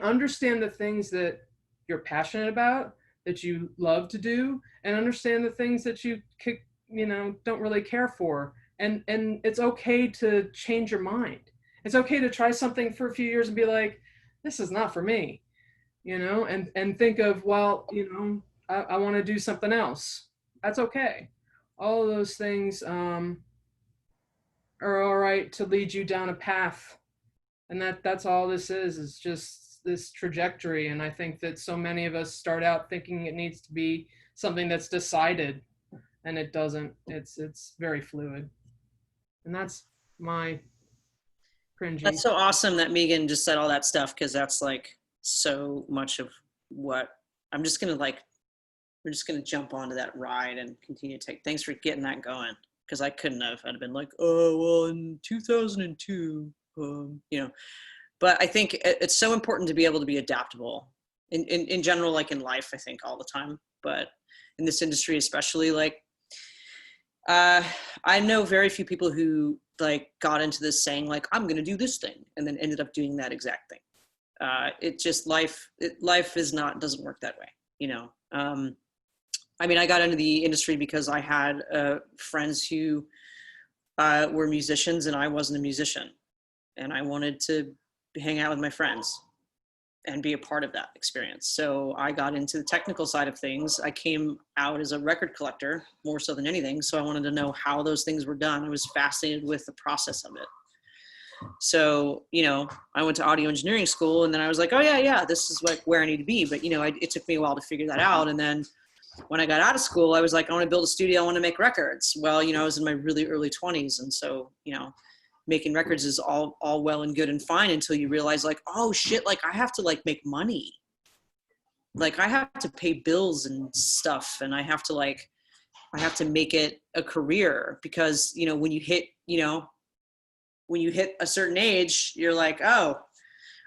understand the things that you're passionate about, that you love to do, and understand the things that you don't really care for, and it's okay to change your mind. It's okay to try something for a few years and be like, this is not for me, and think of, well, I want to do something else. That's okay. All of those things are all right to lead you down a path. And that's all this is just this trajectory. And I think that so many of us start out thinking it needs to be something that's decided, and it doesn't. It's very fluid. And that's my cringy. That's so awesome that Meegan just said all that stuff, because that's like so much of what I'm just going to we're just going to jump onto that ride and continue to take. Thanks for getting that going, because I couldn't have. I'd have been like, oh, well, in 2002, But I think it's so important to be able to be adaptable in general, like in life, I think all the time. But in this industry especially, I know very few people who got into this saying I'm going to do this thing and then ended up doing that exact thing. It just life doesn't work that way. I got into the industry because I had friends who were musicians, and I wasn't a musician, and I wanted to hang out with my friends and be a part of that experience. So I got into the technical side of things. I came out as a record collector more so than anything. So I wanted to know how those things were done. I was fascinated with the process of it. So, I went to audio engineering school, and then I was like, oh yeah, this is where I need to be. But, it took me a while to figure that out. And then when I got out of school, I was like, I want to build a studio. I want to make records. Well, I was in my really early 20s. And so, making records is all well and good and fine until you realize oh shit, I have to make money. like I have to pay bills and stuff, and I have to make it a career, because, you know, when you hit a certain age, you're like, oh,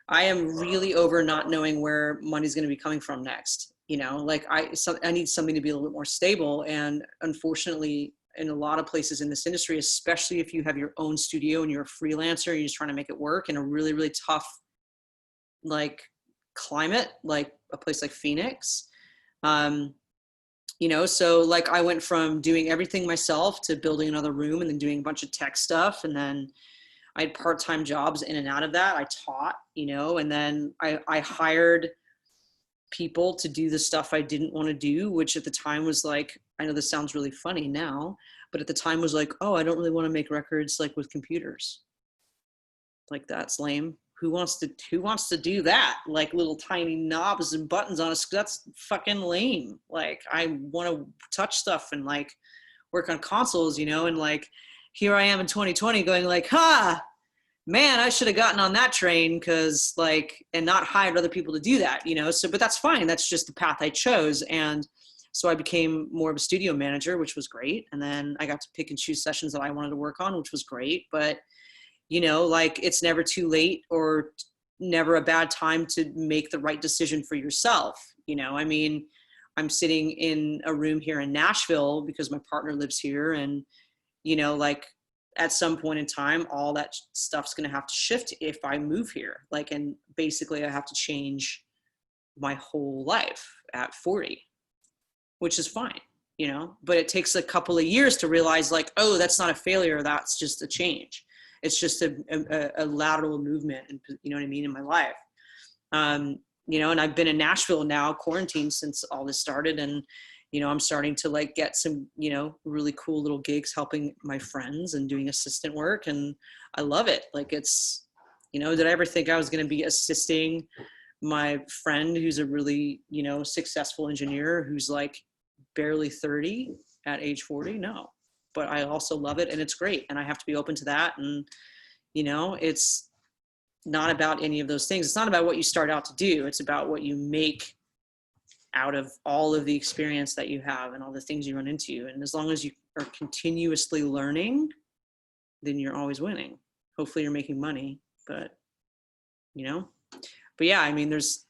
I am really over not knowing where money's going to be coming from next. You know, like I need something to be a little bit more stable. And unfortunately, in a lot of places in this industry, especially if you have your own studio and you're a freelancer, you're just trying to make it work in a really, really tough, like, climate, like a place like Phoenix. You know, so like I went from doing everything myself to building another room and then doing a bunch of tech stuff. And then I had part-time jobs in and out of that. I taught, you know, and then I hired people to do the stuff I didn't want to do, which at the time was like, I know this sounds really funny now, but at the time was like, oh, I don't really want to make records like with computers. Like, that's lame. Who wants to do that? Like little tiny knobs and buttons on a, that's fucking lame. Like, I want to touch stuff and like work on consoles, you know, and like, here I am in 2020 going like, man, I should have gotten on that train, because like, and not hired other people to do that, you know? So, but that's fine. That's just the path I chose. And so I became more of a studio manager, which was great. And then I got to pick and choose sessions that I wanted to work on, which was great. But, you know, like, it's never too late or never a bad time to make the right decision for yourself. You know, I mean, I'm sitting in a room here in Nashville because my partner lives here, and, you know, like, at some point in time, all that stuff's going to have to shift if I move here. Like, and basically I have to change my whole life at 40, which is fine, you know, but it takes a couple of years to realize like, oh, that's not a failure. That's just a change. It's just a lateral movement, and, you know what I mean, in my life. You know, and I've been in Nashville now, quarantined since all this started. And, you know, I'm starting to like get some, you know, really cool little gigs helping my friends and doing assistant work. And I love it. Like, it's, you know, did I ever think I was going to be assisting my friend who's a really, you know, successful engineer who's like barely 30 at age 40? No, but I also love it, and it's great. And I have to be open to that. And, you know, it's not about any of those things. It's not about what you start out to do. It's about what you make out of all of the experience that you have and all the things you run into. And as long as you are continuously learning, then you're always winning. Hopefully you're making money, but, you know, but yeah, I mean, it's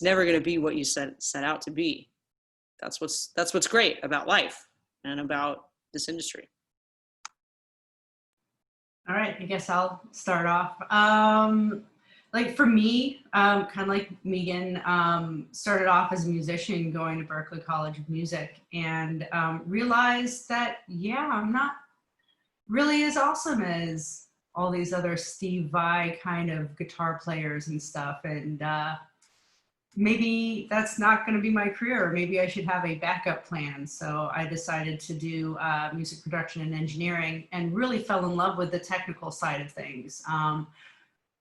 never going to be what you set out to be. That's what's great about life and about this industry. All right, I guess I'll start off. Like for me, kind of like Meegan, started off as a musician going to Berklee College of Music, and realized that, yeah, I'm not really as awesome as all these other Steve Vai kind of guitar players and stuff. And maybe that's not going to be my career. Maybe I should have a backup plan. So I decided to do music production and engineering, and really fell in love with the technical side of things.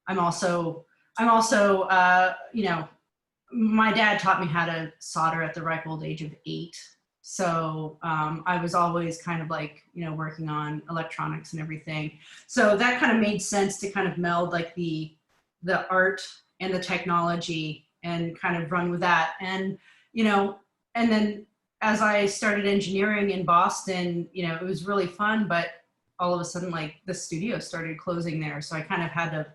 I'm also, you know, my dad taught me how to solder at the ripe old age of 8. So I was always kind of like, you know, working on electronics and everything. So that kind of made sense to kind of meld like the art and the technology and kind of run with that. And, you know, and then as I started engineering in Boston, you know, it was really fun, but all of a sudden, like, the studio started closing there. So I kind of had to,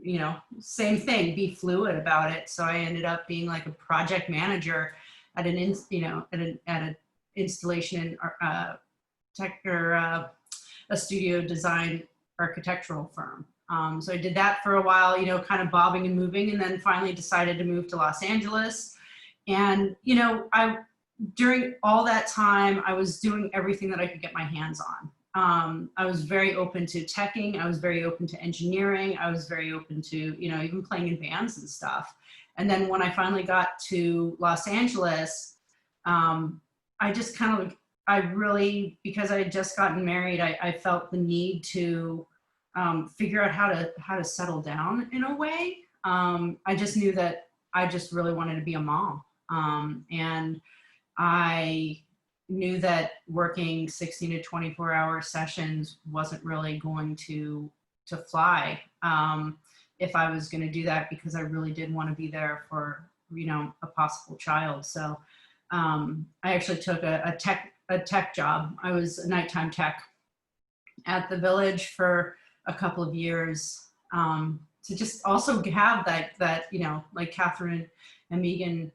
you know, same thing, be fluid about it. So I ended up being like a project manager at an installation tech, or a studio design architectural firm. So I did that for a while, you know, kind of bobbing and moving, and then finally decided to move to Los Angeles. And, you know, during all that time, I was doing everything that I could get my hands on. I was very open to teching. I was very open to engineering. I was very open to, you know, even playing in bands and stuff. And then when I finally got to Los Angeles, I just kind of, I really, because I had just gotten married, I felt the need to figure out how to settle down in a way. I just knew that I just really wanted to be a mom. And I knew that working 16 to 24-hour sessions wasn't really going to fly if I was going to do that, because I really did want to be there for a possible child. So I actually took a tech job. I was a nighttime tech at the Village for a couple of years, to just also have that like Catherine and Meegan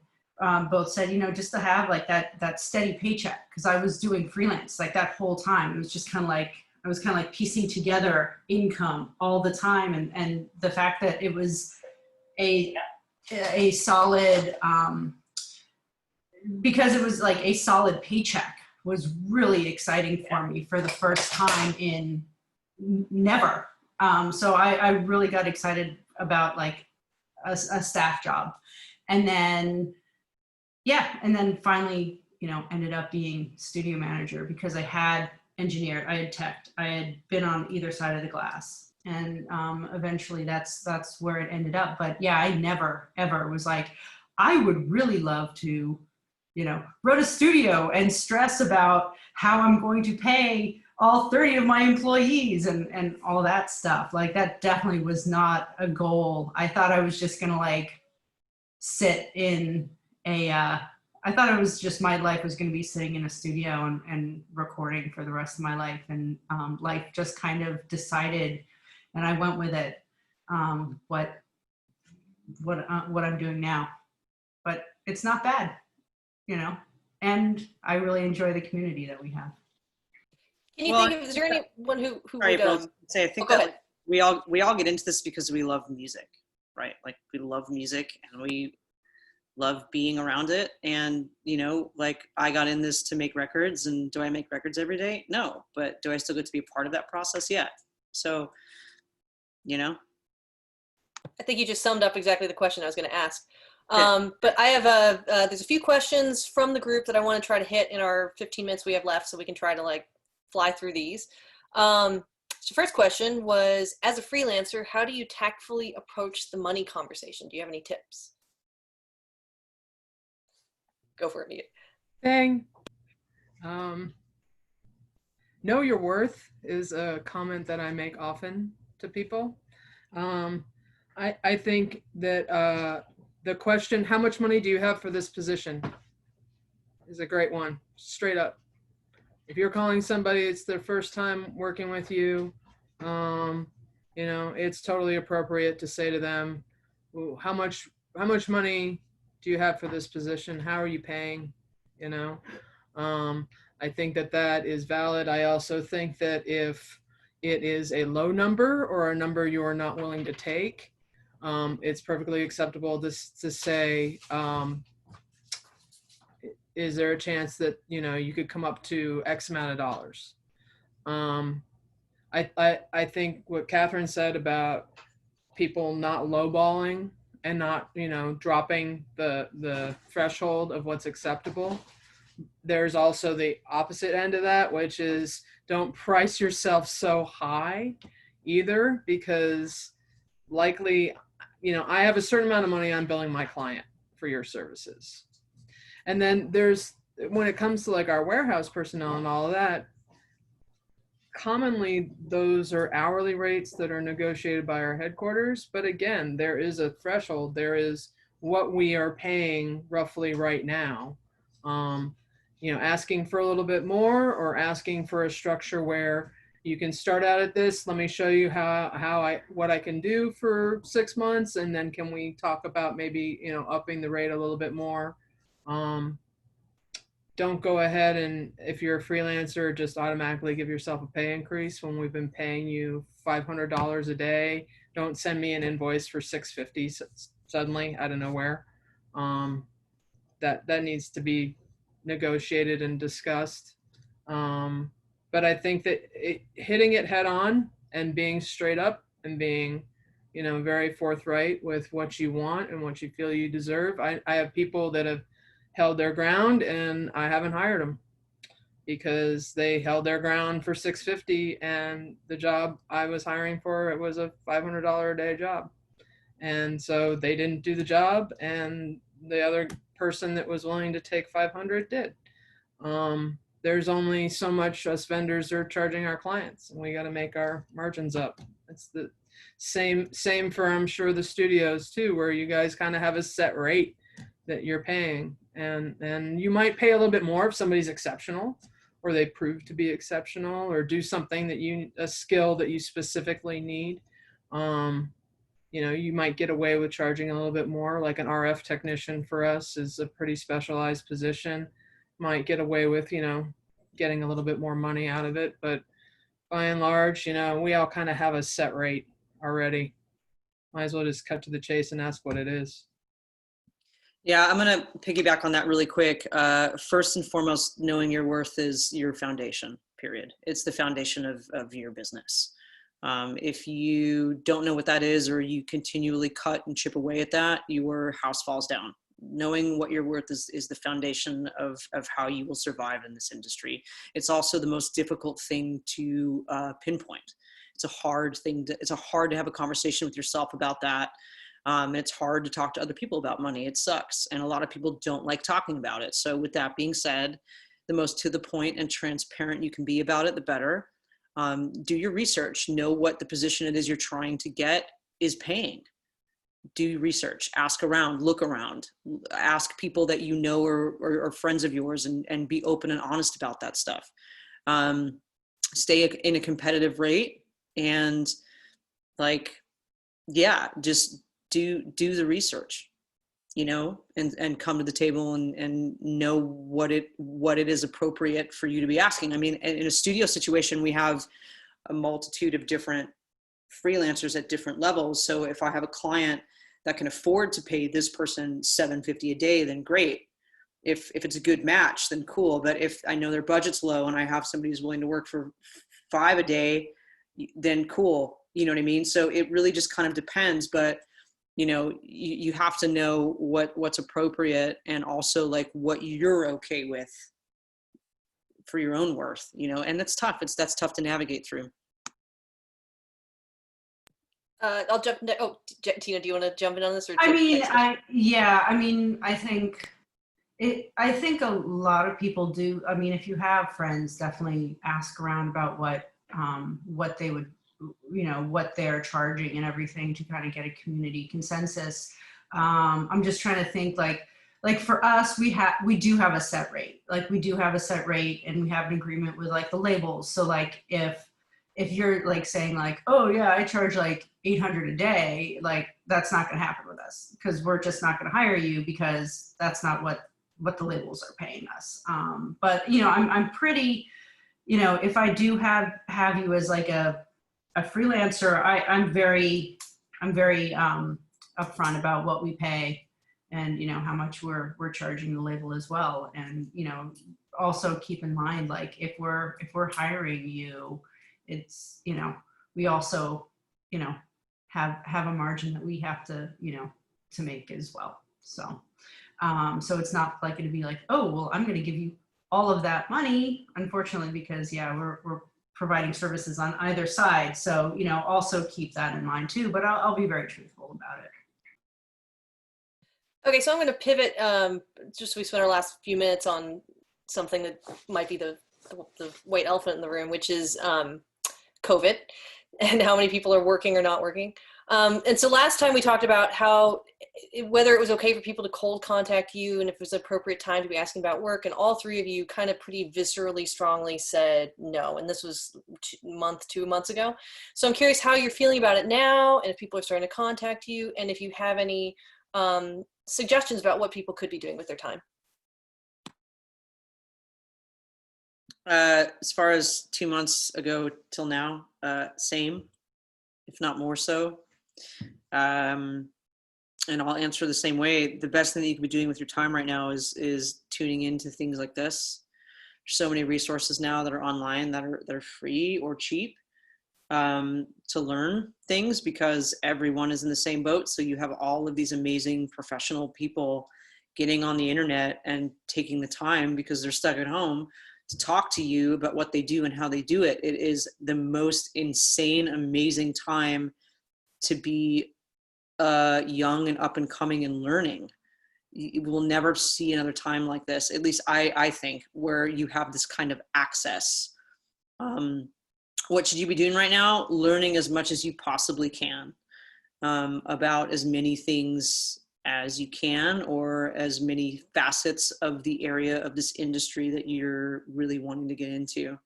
both said, just to have like that steady paycheck, because I was doing freelance like that whole time. It was just kind of like I was kind of like piecing together income all the time, and the fact that it was a solid, because it was like a solid paycheck, was really exciting for me for the first time in never. So I really got excited about like a staff job. And then, and then finally, ended up being studio manager, because I had engineered, I had teched, I had been on either side of the glass. And eventually that's where it ended up. But yeah, I never, ever was like, I would really love to, run a studio and stress about how I'm going to pay all 30 of my employees and all that stuff. Like, that definitely was not a goal. I thought I was just gonna like sit in I thought it was just my life was gonna be sitting in a studio and recording for the rest of my life. And life just kind of decided, and I went with it, what I'm doing now. But it's not bad, and I really enjoy the community that we have. Can you think of, is there anyone who Sorry, would, Bill, say, I think go that ahead. we all get into this because we love music, right? Like, we love music and we love being around it. And, like, I got in this to make records, and do I make records every day? No, but do I still get to be a part of that process? Yeah. So, I think you just summed up exactly the question I was going to ask. Yeah. But I have there's a few questions from the group that I want to try to hit in our 15 minutes we have left, so we can try to like fly through these. So first question was, as a freelancer, how do you tactfully approach the money conversation? Do you have any tips? Go for it, Meegan. Bang. Know your worth is a comment that I make often to people. I think that the question, how much money do you have for this position, is a great one, straight up. If you're calling somebody, it's their first time working with you, it's totally appropriate to say to them, how much money do you have for this position? How are you paying? I think that is valid. I also think that if it is a low number or a number you are not willing to take, it's perfectly acceptable to say, is there a chance that, you could come up to X amount of dollars? I think what Catherine said about people not lowballing and not, dropping the threshold of what's acceptable. There's also the opposite end of that, which is don't price yourself so high either, because likely, I have a certain amount of money I'm billing my client for your services. And then there's, when it comes to like our warehouse personnel and all of that, commonly those are hourly rates that are negotiated by our headquarters. But again, there is a threshold. There is what we are paying roughly right now. Asking for a little bit more, or asking for a structure where you can start out at this. Let me show you what I can do for 6 months. And then can we talk about maybe, upping the rate a little bit more. Don't go ahead and, if you're a freelancer, just automatically give yourself a pay increase when we've been paying you $500 a day. Don't send me an invoice for $650 suddenly out of nowhere. That needs to be negotiated and discussed. But I think that hitting it head on and being straight up and being, very forthright with what you want and what you feel you deserve. I have people that have held their ground, and I haven't hired them because they held their ground for $650, and the job I was hiring for, it was a $500 a day job. And so they didn't do the job, and the other person that was willing to take 500 did. There's only so much us vendors are charging our clients, and we got to make our margins up. It's the same for, I'm sure, the studios too, where you guys kind of have a set rate that you're paying. And you might pay a little bit more if somebody's exceptional, or they prove to be exceptional, or do something a skill that you specifically need. You might get away with charging a little bit more. Like an RF technician for us is a pretty specialized position. Might get away with, getting a little bit more money out of it. But by and large, we all kind of have a set rate already. Might as well just cut to the chase and ask what it is. Yeah, I'm going to piggyback on that really quick. First and foremost, knowing your worth is your foundation, period. It's the foundation of your business. If you don't know what that is, or you continually cut and chip away at that, your house falls down. Knowing what your worth is the foundation of how you will survive in this industry. It's also the most difficult thing to pinpoint. It's hard to have a conversation with yourself about that. It's hard to talk to other people about money. It sucks. And a lot of people don't like talking about it. So with that being said, the most to the point and transparent you can be about it, the better. Do your research, know what the position it is you're trying to get is paying. Do research, ask around, look around, ask people that you know or friends of yours, and be open and honest about that stuff. Stay in a competitive rate, and just do the research, and come to the table and know what it is appropriate for you to be asking. I mean, in a studio situation, we have a multitude of different freelancers at different levels. So if I have a client that can afford to pay this person $750 a day, then great. If it's a good match, then cool. But if I know their budget's low and I have somebody who's willing to work for $5 a day, then cool. You know what I mean? So it really just kind of depends. But you have to know what's appropriate, and also like what you're okay with for your own worth, and that's tough. That's tough to navigate through. I'll jump. Oh, Tina, do you want to jump in on this? I think a lot of people do. I mean, if you have friends, definitely ask around about what they would, what they're charging and everything, to kind of get a community consensus. I'm just trying to think like for us, we do have a set rate. Like we do have a set rate, and we have an agreement with like the labels. So like if you're like saying like, oh yeah, I charge like $800 a day, like that's not going to happen with us, because we're just not going to hire you, because that's not what the labels are paying us. But I'm pretty, if I do have you as like a freelancer, I'm very upfront about what we pay, and how much we're charging the label as well. And also keep in mind, like if we're hiring you, it's we also have a margin that we have to to make as well. So it's not like it'd be like, oh well, I'm going to give you all of that money, unfortunately, because we're providing services on either side. So also keep that in mind too. But I'll be very truthful about it. Okay, so I'm going to pivot. Just we spent our last few minutes on something that might be the white elephant in the room, which is COVID, and how many people are working or not working. And so last time we talked about whether it was okay for people to cold contact you, and if it was an appropriate time to be asking about work. And all three of you kind of pretty viscerally, strongly said no. And this was 2 months ago. So I'm curious how you're feeling about it now, and if people are starting to contact you, and if you have any suggestions about what people could be doing with their time. As far as 2 months ago till now, same, if not more so. And I'll answer the same way. The best thing that you can be doing with your time right now is tuning into things like this. There's so many resources now that are online that are free or cheap to learn things, because everyone is in the same boat. So you have all of these amazing professional people getting on the internet and taking the time, because they're stuck at home, to talk to you about what they do and how they do it. It is the most insane, amazing time to be young and up and coming and learning. You will never see another time like this, at least I think, where you have this kind of access. What should you be doing right now? Learning as much as you possibly can about as many things as you can, or as many facets of the area of this industry that you're really wanting to get into.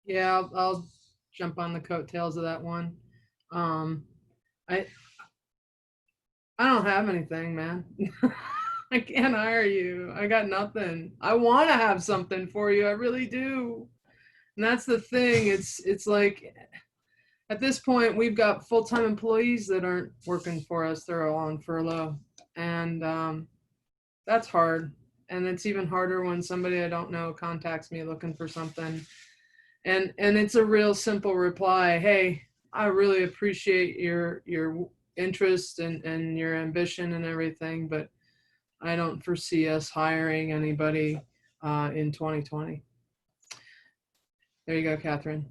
Yeah, I'll jump on the coattails of that one. I don't have anything, man. I can't hire you. I got nothing. I want to have something for you. I really do. And that's the thing. It's like at this point we've got full-time employees that aren't working for us. They're all on furlough, and that's hard. And it's even harder when somebody I don't know contacts me looking for something. And it's a real simple reply. Hey, I really appreciate your interest and your ambition and everything, but I don't foresee us hiring anybody in 2020. There you go, Catherine.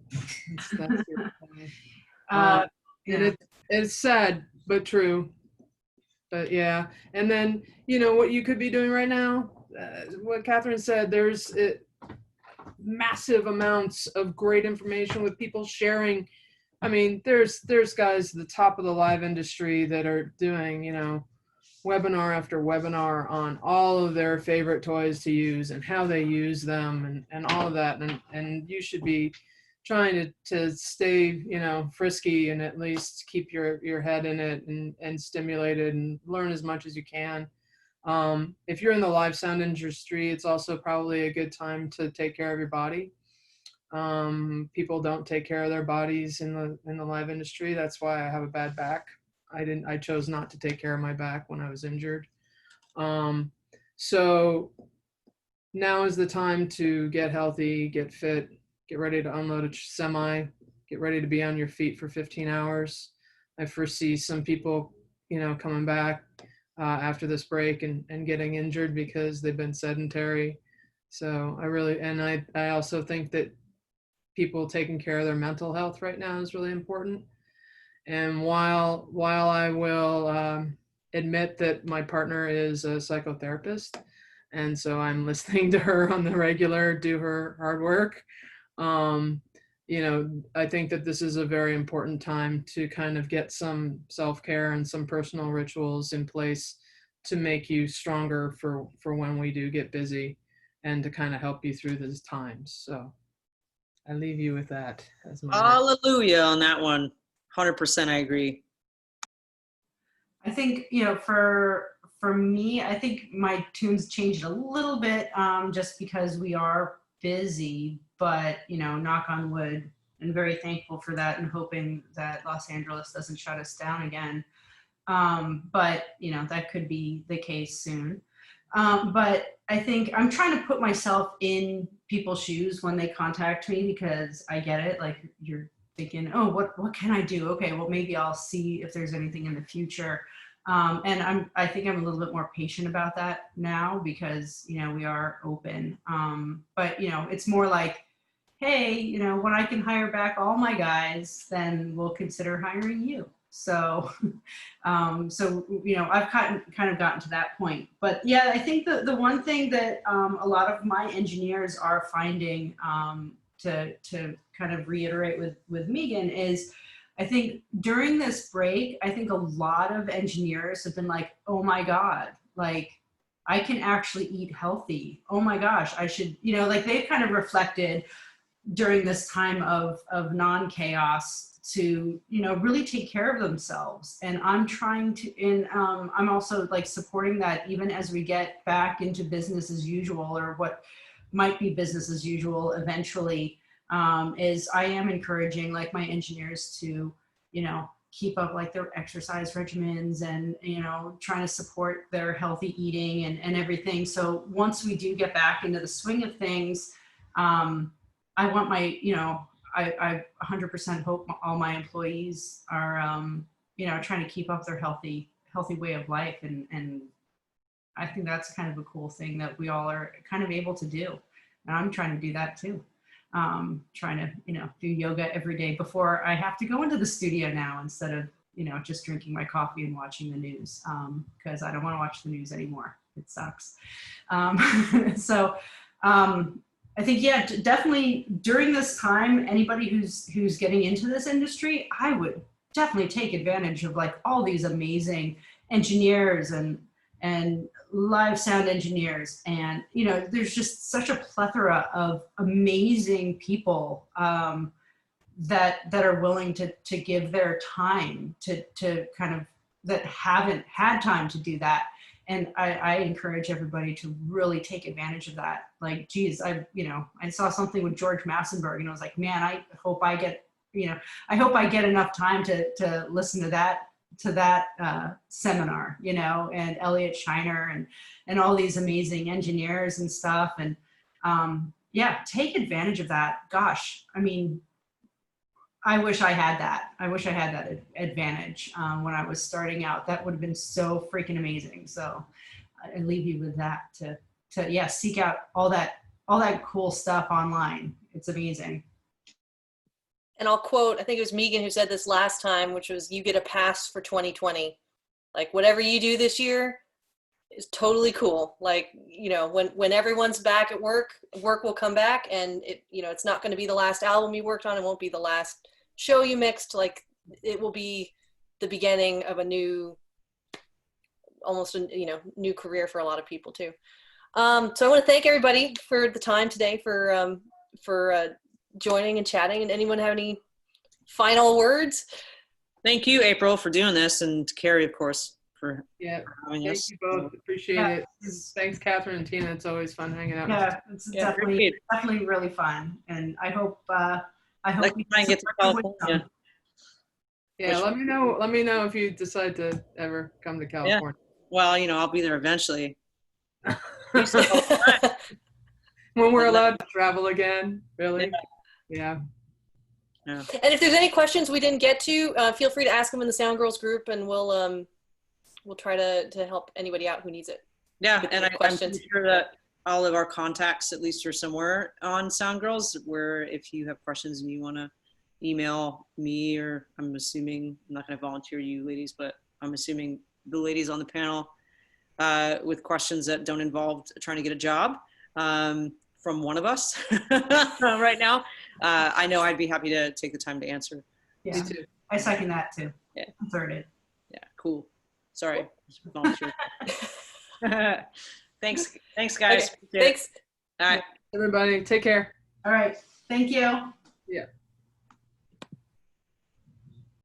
That's your reply. Yeah. And it's sad but true. But yeah, and then what you could be doing right now, what Catherine said. There's massive amounts of great information with people sharing. I mean, there's guys at the top of the live industry that are doing, webinar after webinar on all of their favorite toys to use and how they use them and all of that. And you should be trying to stay, frisky and at least keep your head in it and stimulated and learn as much as you can. If you're in the live sound industry, it's also probably a good time to take care of your body. People don't take care of their bodies in the live industry. That's why I have a bad back. I chose not to take care of my back when I was injured. So now is the time to get healthy, get fit, get ready to unload a semi, get ready to be on your feet for 15 hours. I foresee some people, coming back after this break and getting injured because they've been sedentary. So I also think that people taking care of their mental health right now is really important. And while I will admit that my partner is a psychotherapist, and so I'm listening to her on the regular, do her hard work, I think that this is a very important time to kind of get some self-care and some personal rituals in place to make you stronger for when we do get busy and to kind of help you through these times. So I leave you with that as my Hallelujah on that one. 100% I agree. I think, for me, I think my tunes changed a little bit just because we are busy, but, knock on wood, and very thankful for that and hoping that Los Angeles doesn't shut us down again. But, that could be the case soon. But I think I'm trying to put myself in people's shoes when they contact me, because I get it. Like, you're thinking, oh, what can I do? Okay, well, maybe I'll see if there's anything in the future. And I think I'm a little bit more patient about that now because, we are open. But, it's more like, hey, when I can hire back all my guys, then we'll consider hiring you. So, I've kind of gotten to that point. But yeah, I think the one thing that a lot of my engineers are finding, to kind of reiterate with Meegan, is I think during this break, I think a lot of engineers have been like, oh my God, like I can actually eat healthy. Oh my gosh, I should, like they've kind of reflected during this time of non-chaos to, really take care of themselves. And I'm trying to, and I'm also like supporting that even as we get back into business as usual, or what might be business as usual eventually, is I am encouraging like my engineers to, keep up like their exercise regimens and, trying to support their healthy eating and everything. So once we do get back into the swing of things, I want my, I 100% hope all my employees are, trying to keep up their healthy way of life. And I think that's kind of a cool thing that we all are kind of able to do. And I'm trying to do that too. Trying to, do yoga every day before I have to go into the studio now, instead of, just drinking my coffee and watching the news, because I don't want to watch the news anymore. It sucks. So I think, yeah, definitely during this time, anybody who's getting into this industry, I would definitely take advantage of like all these amazing engineers and live sound engineers. And, you know, there's just such a plethora of amazing people that are willing to give their time to kind of, that haven't had time to do that. And I encourage everybody to really take advantage of that. Like, geez, I saw something with George Massenburg and I was like, man, I hope I get enough time to listen to that seminar, you know, and Elliot Shiner and all these amazing engineers and stuff. And yeah, take advantage of that. Gosh, I mean, I wish I had that. I wish I had that advantage when I was starting out. That would have been so freaking amazing. So I leave you with that to yeah, seek out all that cool stuff online. It's amazing. And I'll quote, I think it was Meegan who said this last time, which was, you get a pass for 2020. Like, whatever you do this year is totally cool. Like, you know, when everyone's back at work will come back, and it, you know, it's not going to be the last album you worked on. It won't be the last show you mixed. Like, it will be the beginning of a new, almost a, you know, new career for a lot of people too. So I want to thank everybody for the time today, for joining and chatting. And anyone have any final words? Thank you, April, for doing this, and to Carrie, of course, for having us. Thank you both. Appreciate it. Thanks, Catherine and Tina. It's always fun hanging out. Yeah, it's definitely really fun. And I hope we try and get to California. Yeah, let me know if you decide to ever come to California. Yeah. Well, you know, I'll be there eventually. When we're allowed to travel again, really. Yeah. And if there's any questions we didn't get to, feel free to ask them in the Sound Girls group, and we'll try to help anybody out who needs it. Yeah, and I'm pretty sure that all of our contacts at least are somewhere on Sound Girls, where if you have questions and you want to email me, or I'm assuming, I'm not going to volunteer you ladies, but I'm assuming the ladies on the panel with questions that don't involve trying to get a job from one of us right now, I know I'd be happy to take the time to answer. Yeah, I second that too. Yeah. Thirded. Yeah, cool. Sorry. Thanks, guys. Okay. Thanks. All right. Everybody, take care. All right. Thank you. Yeah.